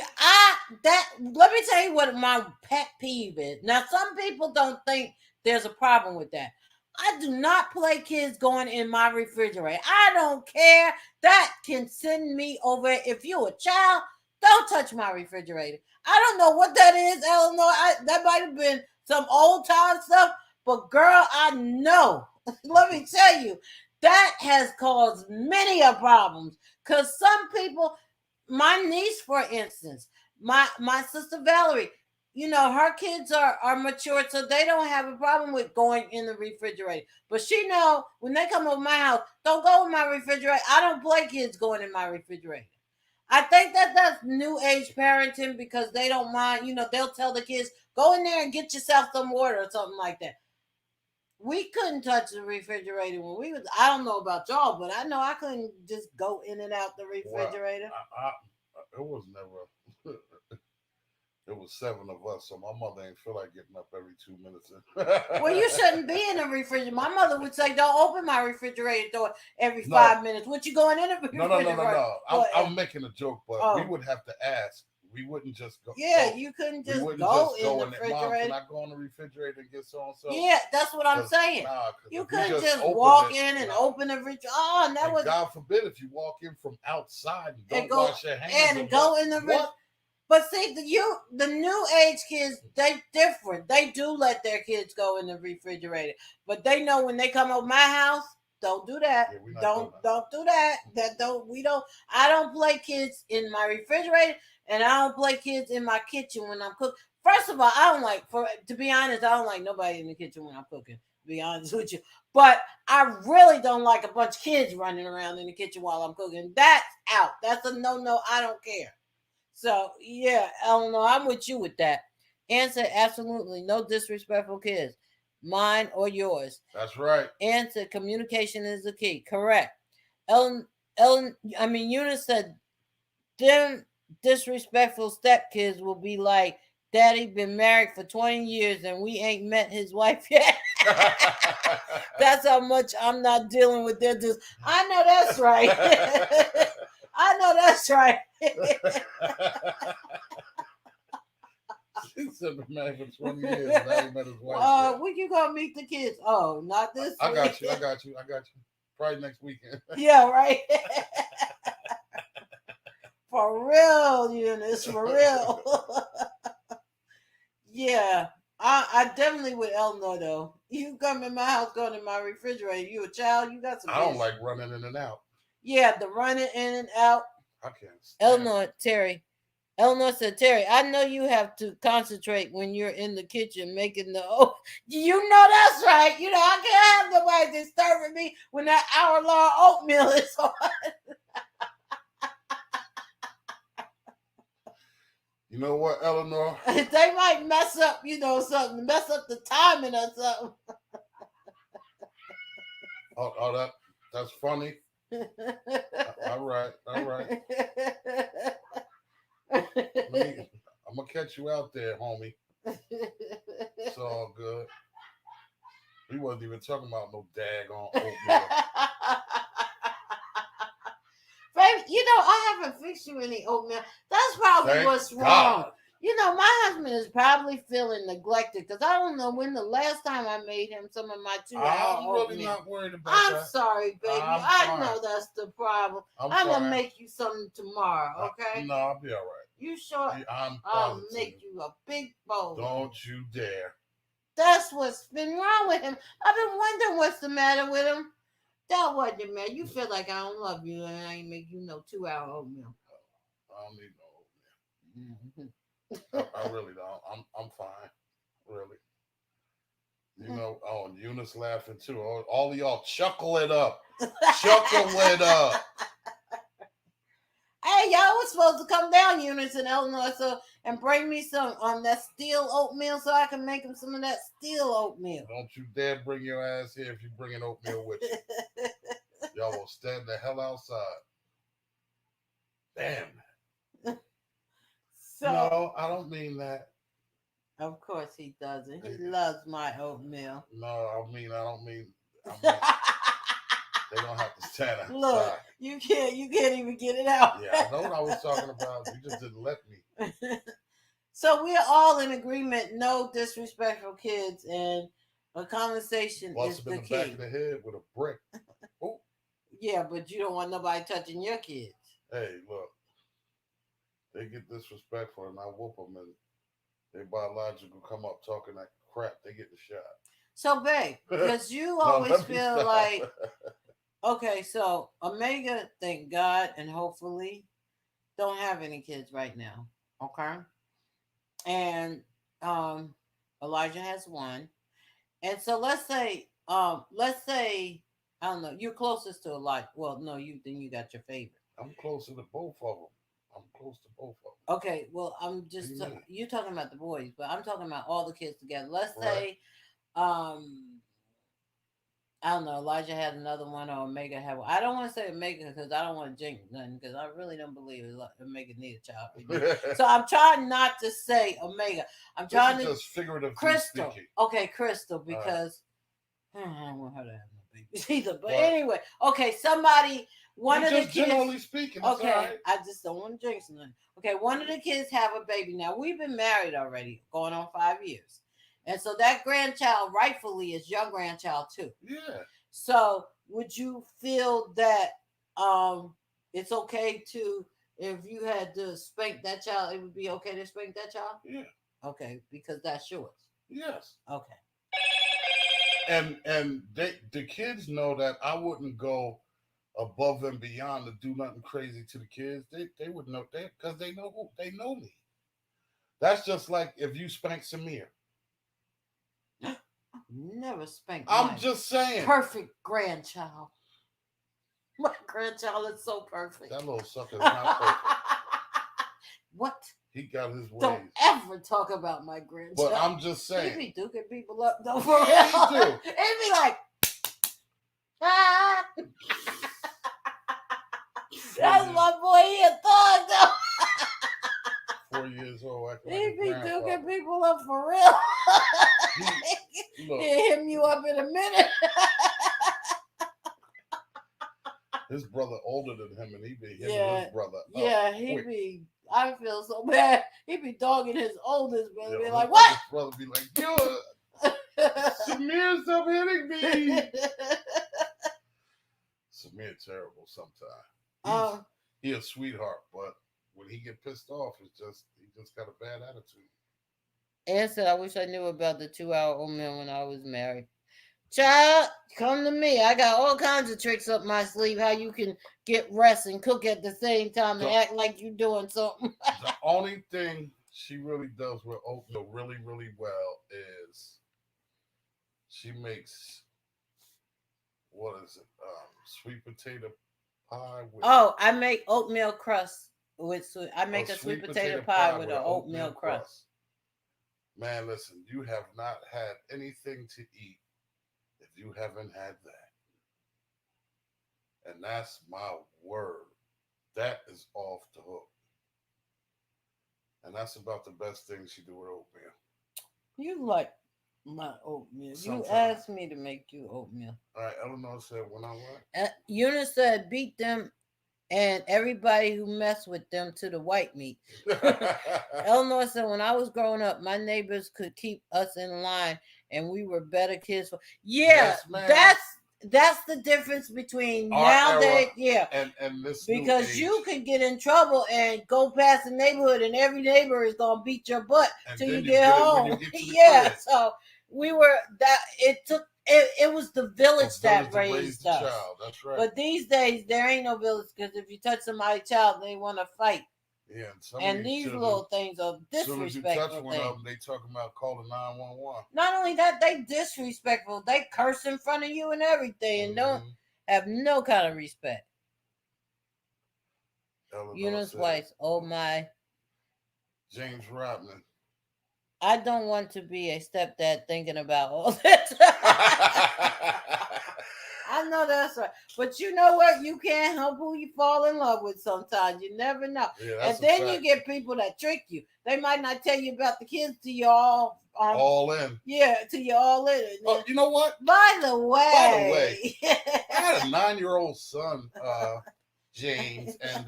Let me tell you what my pet peeve is. Now, some people don't think there's a problem with that. I do not play kids going in my refrigerator. I don't care. That can send me over. If you're a child, don't touch my refrigerator. I don't know what that is, Eleanor. That might have been some old time stuff, but girl, I know. Let me tell you, that has caused many a problems. Cause some people, my niece, for instance, my sister Valerie, her kids are mature, so they don't have a problem with going in the refrigerator. But she know when they come over my house, don't go in my refrigerator. I don't play kids going in my refrigerator. I think that that's new age parenting because they don't mind. They'll tell the kids go in there and get yourself some water or something like that. We couldn't touch the refrigerator when we was. I don't know about y'all, but I know I couldn't just go in and out the well, refrigerator. it was never. It was seven of us, so my mother ain't feel like getting up every 2 minutes. Well, you shouldn't be in the refrigerator. My mother would say, "Don't open my refrigerator door every No, 5 minutes." What you going in the no, no, no, no, refrigerator? no. I'm making a joke, but we Oh, would have to ask. We wouldn't just go. yeah, you couldn't We just wouldn't go just in go the in there. Mom, can refrigerator. I go in the refrigerator and get so and so? Yeah, that's what I'm Because saying. nah, because You if we couldn't just just open walk it, in and nah. open the refrigerator. Oh, and that And was God forbid if you walk in from outside and and don't go wash your hands and and go in the what? But see, the new age kids, they different. They do let their kids go in the refrigerator, but they know when they come over my house, don't do that. Yeah, we're not doing Don't do that. That don't we don't. I don't play kids in my refrigerator, and I don't play kids in my kitchen when I'm cooking. First of all, I don't like. To be honest, I don't like nobody in the kitchen when I'm cooking. To be honest with you, but I really don't like a bunch of kids running around in the kitchen while I'm cooking. That's out. That's a no no. I don't care. So yeah, Eleanor, I'm with you with that. Answer: absolutely no disrespectful kids, mine or yours. That's right. Answer: communication is the key. Correct. Ellen, Eunice said them disrespectful stepkids will be like, Daddy been married for 20 years and we ain't met his wife yet. That's how much I'm not dealing with their I know that's right. I know that's right. He's been married for 20 years and I ain't met his wife yet. When you gonna meet the kids? Oh, not this I week. got you. Probably next weekend. Yeah, right. For real, Eunice, for real. Yeah. I definitely would Eleanor though. You come in my house, going in my refrigerator. You a child, you got some. I don't like running in and out. Yeah, the running in and out. I can't stand Eleanor, Terri. Eleanor said, Terri, I know you have to concentrate when you're in the kitchen making the you know that's right. You know, I can't have nobody disturbing me when that hour-long oatmeal is on. You know what, Eleanor? They might mess up, something, mess up the timing or something. That's funny. All right. I'm gonna catch you out there, homie. It's all good. We wasn't even talking about no daggone oatmeal. Baby, I haven't fixed you any oatmeal. That's probably what's wrong. My husband is probably feeling neglected because I don't know when the last time I made him some of my 2-hour I'm oatmeal. really not worried about that. that. I'm sorry, baby. I know that's the problem. I'm going to make you something tomorrow, okay? No, I'll be all right. You sure? I'll make you a big bowl. Don't you dare. That's what's been wrong with him. I've been wondering what's the matter with him. That wasn't, man. You feel like I don't love you and I ain't make you no 2-hour oatmeal. I don't need no oatmeal. I really don't. I'm fine. Really. And Eunice laughing too. All of y'all chuckle it up. Chuckle it up. Hey, y'all was supposed to come down, Eunice and Eleanor, and bring me some that steel oatmeal so I can make them some of that steel oatmeal. Don't you dare bring your ass here if you bring an oatmeal with you. Y'all will stand the hell outside. Damn. No, I don't mean that. Of course he doesn't. He loves my oatmeal. No, I don't mean they don't have to stand outside. Look, you can't even get it out. Yeah, I know what I was talking about. You just didn't let me. So we're all in agreement. No disrespectful kids, and a conversation is the key. Back of the head with a brick. Ooh. Yeah, but you don't want nobody touching your kids. Hey, look. They get disrespectful and I whoop them and they biological come up talking that crap. They get the shot. So, babe, because you always feel like, okay, so Omega, thank God, and hopefully don't have any kids right now. Okay. And Elijah has one. And so let's say, I don't know, you're closest to Elijah. Well, no, then you got your favorite. I'm closer to both of them. I'm close to both of them. Okay, well, I'm just you're talking about the boys, but I'm talking about all the kids together. Let's say, I don't know, Elijah had another one or Omega had one. I don't want to say Omega because I don't want to jinx nothing because I really don't believe Omega need a child. So I'm trying not to say Omega. I'm trying to just figuratively Crystal. Speaking. Okay, Crystal, because I don't want her to have no babies either. But anyway, okay, somebody. One of the kids. Generally speaking, okay, right. I just don't want to jinx nothing. Okay, one of the kids have a baby now. We've been married already, going on 5 years, and so that grandchild rightfully is your grandchild too. Yeah. So, would you feel that it's okay to, if you had to spank that child, it would be okay to spank that child? Yeah. Okay, because that's yours. Yes. Okay. And the kids know that I wouldn't go above and beyond to do nothing crazy to the kids. They would know that because they know me. That's just like if you spank Samir. Never spanked. I'm just saying. Perfect grandchild. My grandchild is so perfect. That little sucker is not perfect. What? He got his ways. Don't ever talk about my grandchild. But I'm just saying. He be duking people up though for real. He do. It be like, ah. That's my boy. He a thug though. 4 years old. He be duking people up for real. He Look, He'll him you up in a minute. his brother older than him, and he be hitting Yeah, his brother yeah, up he quick. be. I feel so bad. He be dogging his oldest brother. Yeah, Be his like, what? oldest brother be like, yo, Samir, stop hitting me. Samir terrible sometimes. um, He a sweetheart, but when he get pissed off, he just got a bad attitude. Ann said, I wish I knew about the 2 hour oatmeal when I was married. Child, come to me. I got all kinds of tricks up my sleeve how you can get rest and cook at the same time and act like you're doing something. The only thing she really does with oatmeal really, really well is she makes, what is it? Sweet potato pie with Oh, I make oatmeal crust with sweet. I make a sweet sweet potato potato pie pie with with an an oatmeal oatmeal crust. crust. Man, listen, you have not had anything to eat if you haven't had that. And that's my word. That is off the hook. And that's about the best thing she do with oatmeal. You like my oatmeal. You Sometimes. asked me to make you oatmeal. All right, Eleanor said when I what? Eunice said beat them and everybody who messed with them to the white meat. Eleanor said, when I was growing up, my neighbors could keep us in line and we were better kids. Yeah, Yes, that's the difference between our nowadays, era and this because new age. you could get in trouble and go past the neighborhood and every neighbor is gonna beat your butt and till you then get home. You get Yeah, crib. so we were that it took it was the village that raised us. Child. That's right. But these days there ain't no village because if you touch somebody's child, they want to fight. Yeah, And these children, little things are disrespectful. As soon as you touch one things. of them, they talking about calling 911. Not only that, they disrespectful. They curse in front of you and everything, and don't have no kind of respect. Eunice Weiss, oh my. James Rodman. I don't want to be a stepdad thinking about all that. I know that's right. But you know what? You can't help who you fall in love with sometimes. You never know. Yeah, and then you get people that trick you. They might not tell you about the kids till you're all in. Yeah, till you're all in. Oh, you know what? By the way. I had a 9-year-old son, James, and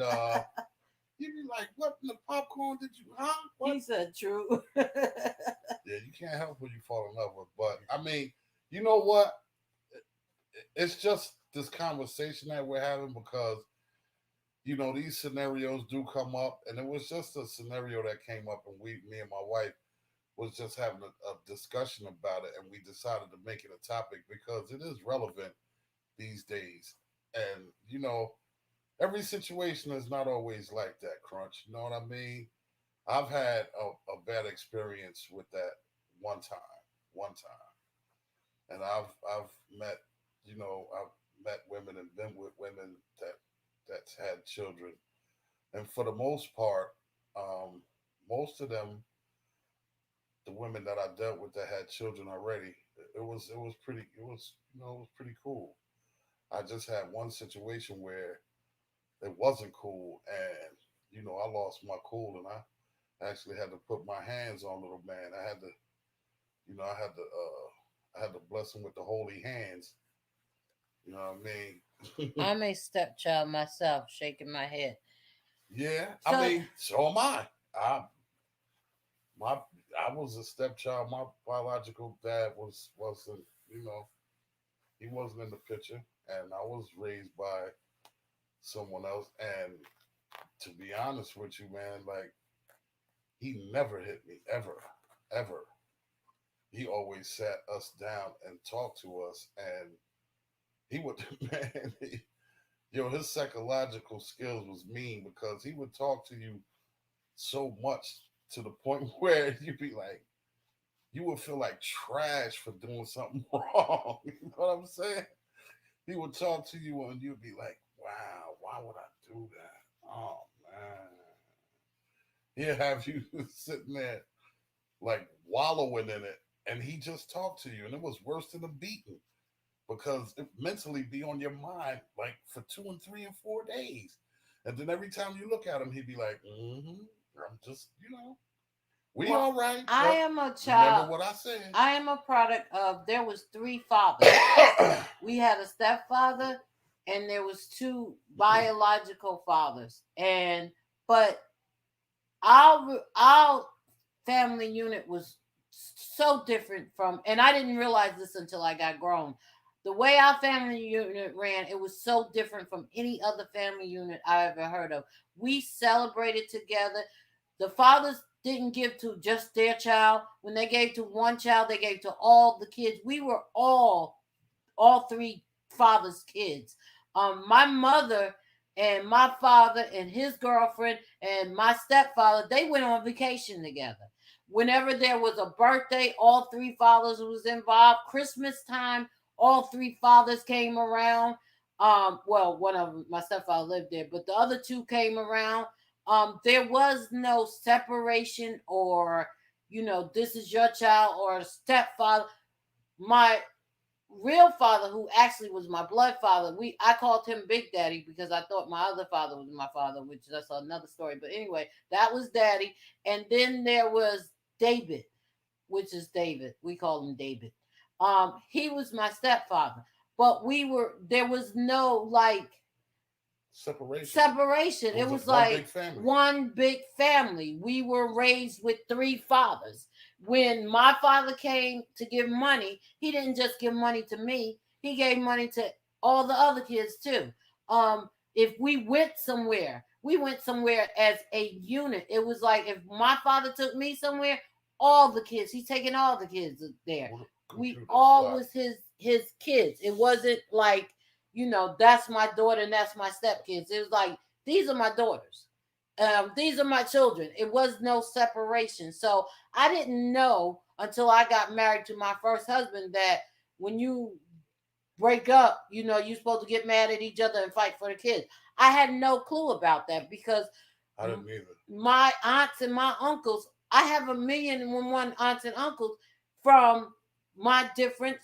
you'd be like, what in the popcorn did you, huh? What? He said true. Yeah, you can't help who you fall in love with. But, I mean, you know what? It's just this conversation that we're having because, you know, these scenarios do come up. And it was just a scenario that came up, and me and my wife was just having a discussion about it. And we decided to make it a topic because it is relevant these days. And, you know, every situation is not always like that, Crunch. You know what I mean? I've had a bad experience with that one time. And I've met, you know, I've met women and been with women that's had children. And for the most part, most of them, the women that I dealt with that had children already, it was pretty cool. I just had one situation where it wasn't cool, and you know I lost my cool, and I actually had to put my hands on little man. I had to, you know, I had to bless him with the holy hands. You know what I mean? I'm a stepchild myself, shaking my head. Yeah, so, I mean, so am I. I was a stepchild. My biological dad wasn't, you know, he wasn't in the picture, and I was raised by someone else. And to be honest with you, man, like he never hit me ever. He always sat us down and talked to us, and he would, man, his psychological skills was mean because he would talk to you so much to the point where you'd be like, you would feel like trash for doing something wrong. You know what I'm saying? He would talk to you and you'd be like, wow, why would I do that? Oh, man. He'll have you sitting there like wallowing in it and he just talked to you. And it was worse than a beating because it mentally be on your mind like for 2 and 3 and 4 days. And then every time you look at him, he'd be like, I'm just, you know. We Well, all right. I but am a remember child. what I said. I am a product of, there was 3 fathers. We had a stepfather and there was 2 biological fathers. But our family unit was so different from, and I didn't realize this until I got grown. The way our family unit ran, it was so different from any other family unit I ever heard of. We celebrated together. The fathers didn't give to just their child. When they gave to one child, they gave to all the kids. We were all 3 fathers' kids. My mother and my father and his girlfriend and my stepfather, they went on vacation together. Whenever there was a birthday, all 3 fathers was involved. Christmas time, all 3 fathers came around. Well, one of them, my stepfather lived there, but the other 2 came around. There was no separation or, this is your child or a stepfather. My real father, who actually was my blood father, I called him Big Daddy because I thought my other father was my father, which that's another story. But anyway, that was Daddy. And then there was David, which is David. We call him David. He was my stepfather. But there was no like separation. It was like one big family. We were raised with 3 fathers. When my father came to give money, he didn't just give money to me. He gave money to all the other kids too. If we went somewhere, as a unit. It was like if my father took me somewhere, all the kids, he's taking all the kids there. We all was his kids. It wasn't like, that's my daughter and that's my stepkids. It was like, these are my daughters. These are my children. It was no separation. So I didn't know until I got married to my first husband that when you break up, you're supposed to get mad at each other and fight for the kids. I had no clue about that because I didn't either. My aunts and my uncles, I have 1,000,001 aunts and uncles from my different,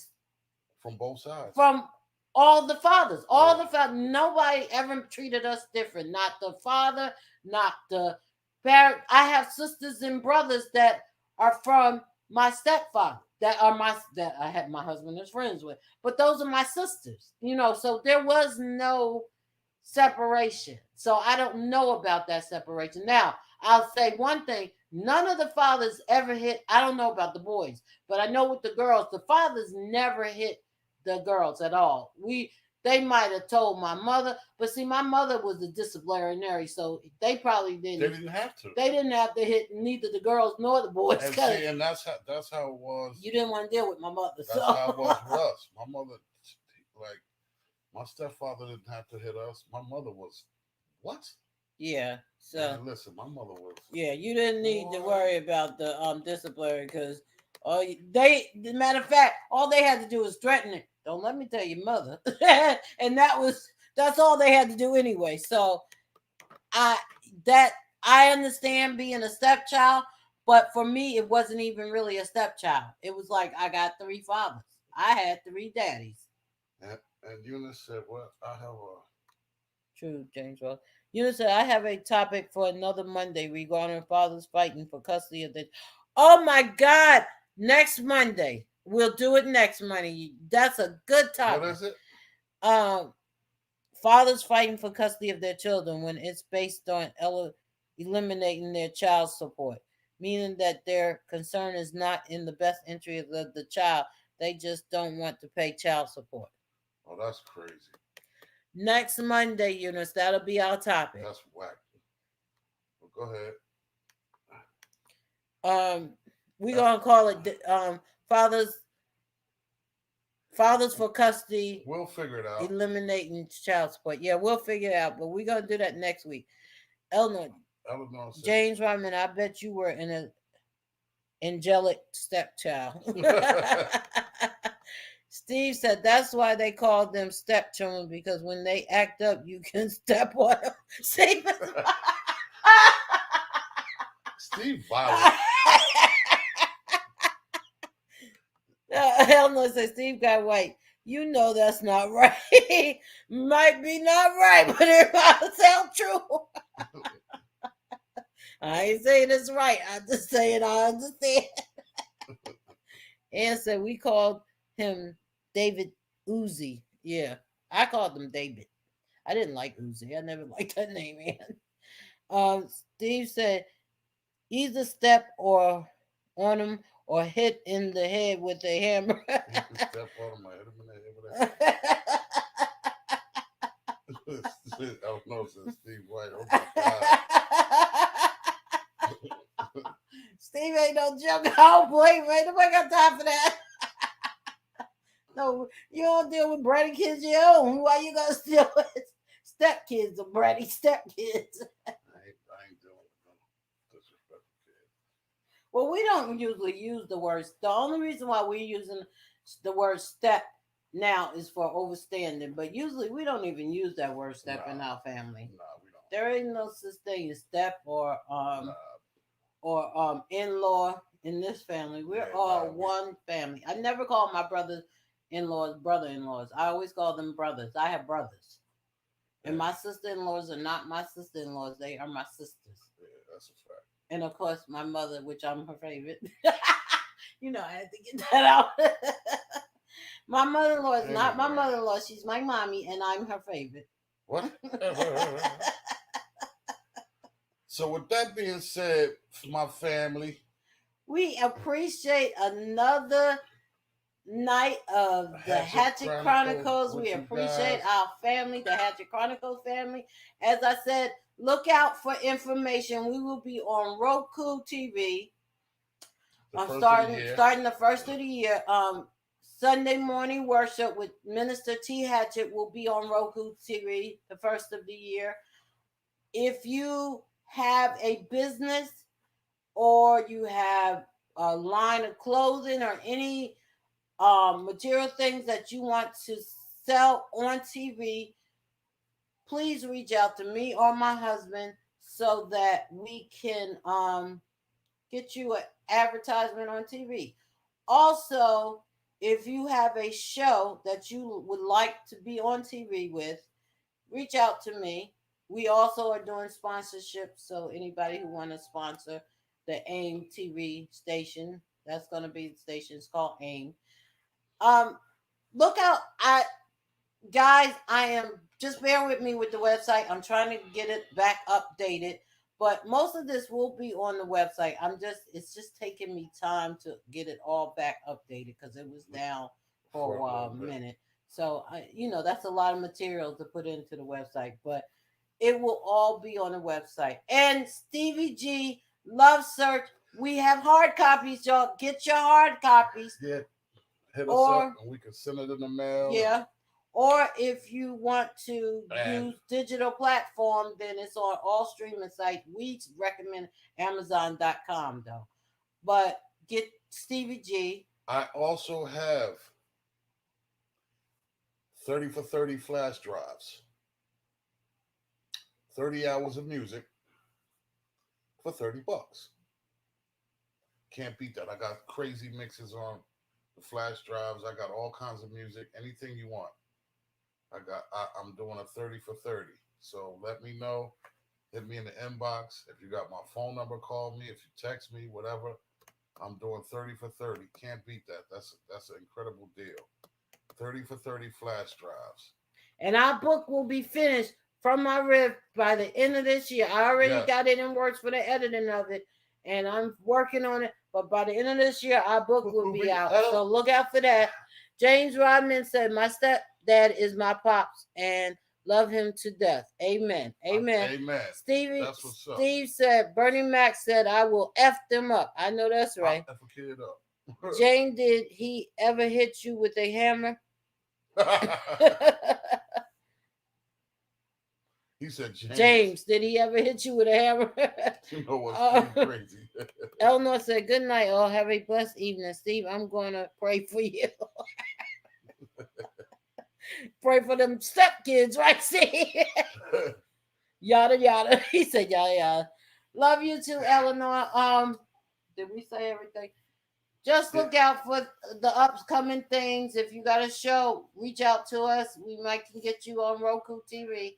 from both sides, from all the fathers, the fathers. Nobody ever treated us different. Not the father, not the parent. I have sisters and brothers that are from my stepfather, that I had my husband as friends with. But those are my sisters, so there was no separation. So I don't know about that separation. Now, I'll say one thing. None of the fathers ever hit, I don't know about the boys, but I know with the girls, the fathers never hit the girls at all. They might have told my mother, but see, my mother was a disciplinary, so they probably didn't. They didn't have to. They didn't have to hit neither the girls nor the boys. And that's how it was. You didn't want to deal with my mother. That's how it was for us. My mother, like, my stepfather didn't have to hit us. My mother was, what? Yeah. So man, listen, my mother was. Yeah, you didn't need to worry about the disciplinary because matter of fact, all they had to do was threaten it. Don't let me tell your mother, and that's all they had to do anyway. So I understand being a stepchild, but for me, it wasn't even really a stepchild. It was like I got 3 fathers. I had 3 daddies. And Eunice said, "What? I have a." True, James. Well, Eunice said, I have a topic for another Monday regarding fathers fighting for custody of the. Oh my God! Next Monday, we'll do it next Monday. That's a good topic. What is it? Fathers fighting for custody of their children when it's based on eliminating their child support, meaning that their concern is not in the best interest of the child. They just don't want to pay child support. Oh, that's crazy. Next Monday, Eunice, that'll be our topic. That's whack. Well, go ahead. We're gonna call it fathers for custody. We'll figure it out. Eliminating child support. Yeah, we'll figure it out, but we're gonna do that next week. Eleanor James Ryman, I bet you were an angelic stepchild. Steve said that's why they called them stepchildren, because when they act up, you can step on them. Steve violent. Eleanor said Steve got white. You know that's not right. Might be not right, but it might sound true. I ain't saying this right. I'm just saying I understand. And said we called him David Uzi. Yeah, I called him David. I didn't like Uzi. I never liked that name, man. Steve said either step or on him or hit in the head with a hammer. You can step on him, I hit him in the head with that. I don't know, said Steve White. Oh my God. Steve ain't no joke. Oh boy, man, nobody got time for that. No, you don't deal with bratty kids your own. Why you gonna deal with step kids or bratty step kids? I ain't dealing with no disrespectful kids. Well, we don't usually use the word. The only reason why we're using the word step now is for overstanding, but usually we don't even use that word step in our family. Nah, we don't. There ain't no such thing as step Nah. or in-law in this family. We're all one family. I never call my brothers-in-laws brother-in-laws. I always call them brothers. I have brothers. And my sister-in-laws are not my sister-in-laws. They are my sisters. Yeah, that's a fact. And of course, my mother, which I'm her favorite. You know, I had to get that out. My mother-in-law is not my mother-in-law. She's my mommy, and I'm her favorite. What? So with that being said, my family, we appreciate another night of the Hatchett Chronicles. We appreciate our family, the Hatchett Chronicles family. As I said, look out for information. We will be on Roku TV. Starting the first of the year. Sunday morning worship with Minister T. Hatchett will be on Roku TV the first of the year. If you have a business or you have a line of clothing or any material things that you want to sell on TV, please reach out to me or my husband so that we can get you an advertisement on TV. Also, if you have a show that you would like to be on TV with, reach out to me. We also are doing sponsorships, so anybody who want to sponsor the AIM TV station, that's going to be the station. It's called AIM. Look out! Guys, I am just bear with me with the website. I'm trying to get it back updated, but most of this will be on the website. It's just taking me time to get it all back updated because it was down for a minute. So that's a lot of material to put into the website, but it will all be on the website. And Stevie G Love Search, we have hard copies, y'all. Get your hard copies. Yeah. Hit us up and we can send it in the mail. Yeah. Or if you want to use digital platform, then it's on all streaming sites. We recommend Amazon.com though. But get Stevie G. I also have 30 for 30 flash drives. 30 hours of music for $30. Can't beat that. I got crazy mixes on the flash drives. I got all kinds of music, anything you want. I'm doing a 30 for 30. So let me know. Hit me in the inbox. If you got my phone number, call me. If you text me, whatever. I'm doing 30 for 30. Can't beat that. That's an incredible deal. 30 for 30 flash drives. And our book will be finished from my rib by the end of this year. I already got it in works for the editing of it, and I'm working on it. But by the end of this year, our book will be out. So look out for that. James Rodman said, my stepdad is my pops and love him to death. Amen. Amen. Amen. Steve said, Bernie Mac said, I will F them up. I know that's right. I'll F a kid up. Jane, did he ever hit you with a hammer? He said, James, did he ever hit you with a hammer? You know what's crazy? Eleanor said, good night, all. Have a blessed evening. Steve, I'm going to pray for you. Pray for them stepkids, right? See? Yada, yada. He said, yada, yada. Love you too, Eleanor. Did we say everything? Just look out for the upcoming things. If you got a show, reach out to us. We might can get you on Roku TV.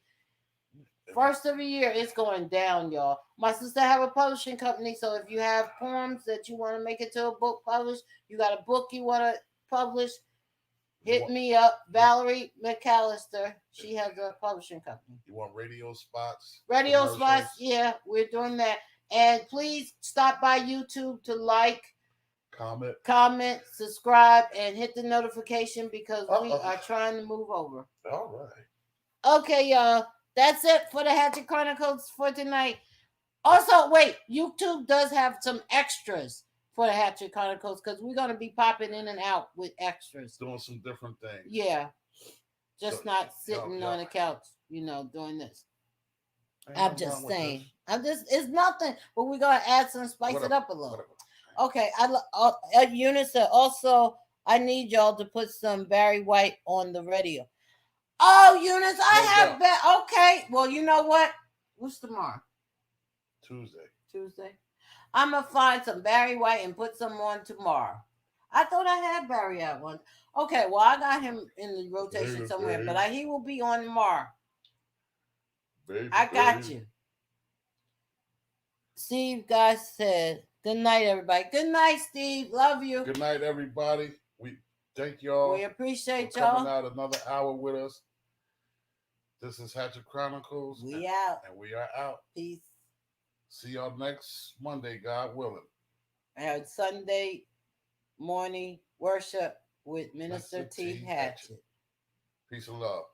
First of the year, it's going down, y'all. My sister have a publishing company, so if you have poems that you want to make it to a book published, you got a book you want to publish, hit me up, Valerie McAllister. She has a publishing company. You want radio spots? Radio spots, yeah, we're doing that. And please stop by YouTube to like, comment, subscribe, and hit the notification because we are trying to move over. All right. Okay, y'all. That's it for the Hatchett Chronicles for tonight. Also, wait, YouTube does have some extras for the Hatchett Chronicles because we're going to be popping in and out with extras. Doing some different things. Yeah. Just not sitting on the couch, doing this. I'm just saying. It's nothing, but we're going to add some, spice it up a little. Okay. Eunice said, also, I need y'all to put some Barry White on the radio. Oh, Eunice, I have okay. Well, you know what? What's tomorrow? Tuesday. I'm going to find some Barry White and put some on tomorrow. I thought I had Barry at once. Okay, well, I got him in the rotation somewhere, but he will be on tomorrow. I got you. Steve guys said, good night, everybody. Good night, Steve. Love you. Good night, everybody. We thank y'all. We appreciate y'all coming out another hour with us. This is Hatchett Chronicles. We out. And we are out. Peace. See y'all next Monday, God willing. And Sunday morning worship with Minister T. Hatchett. Peace and love.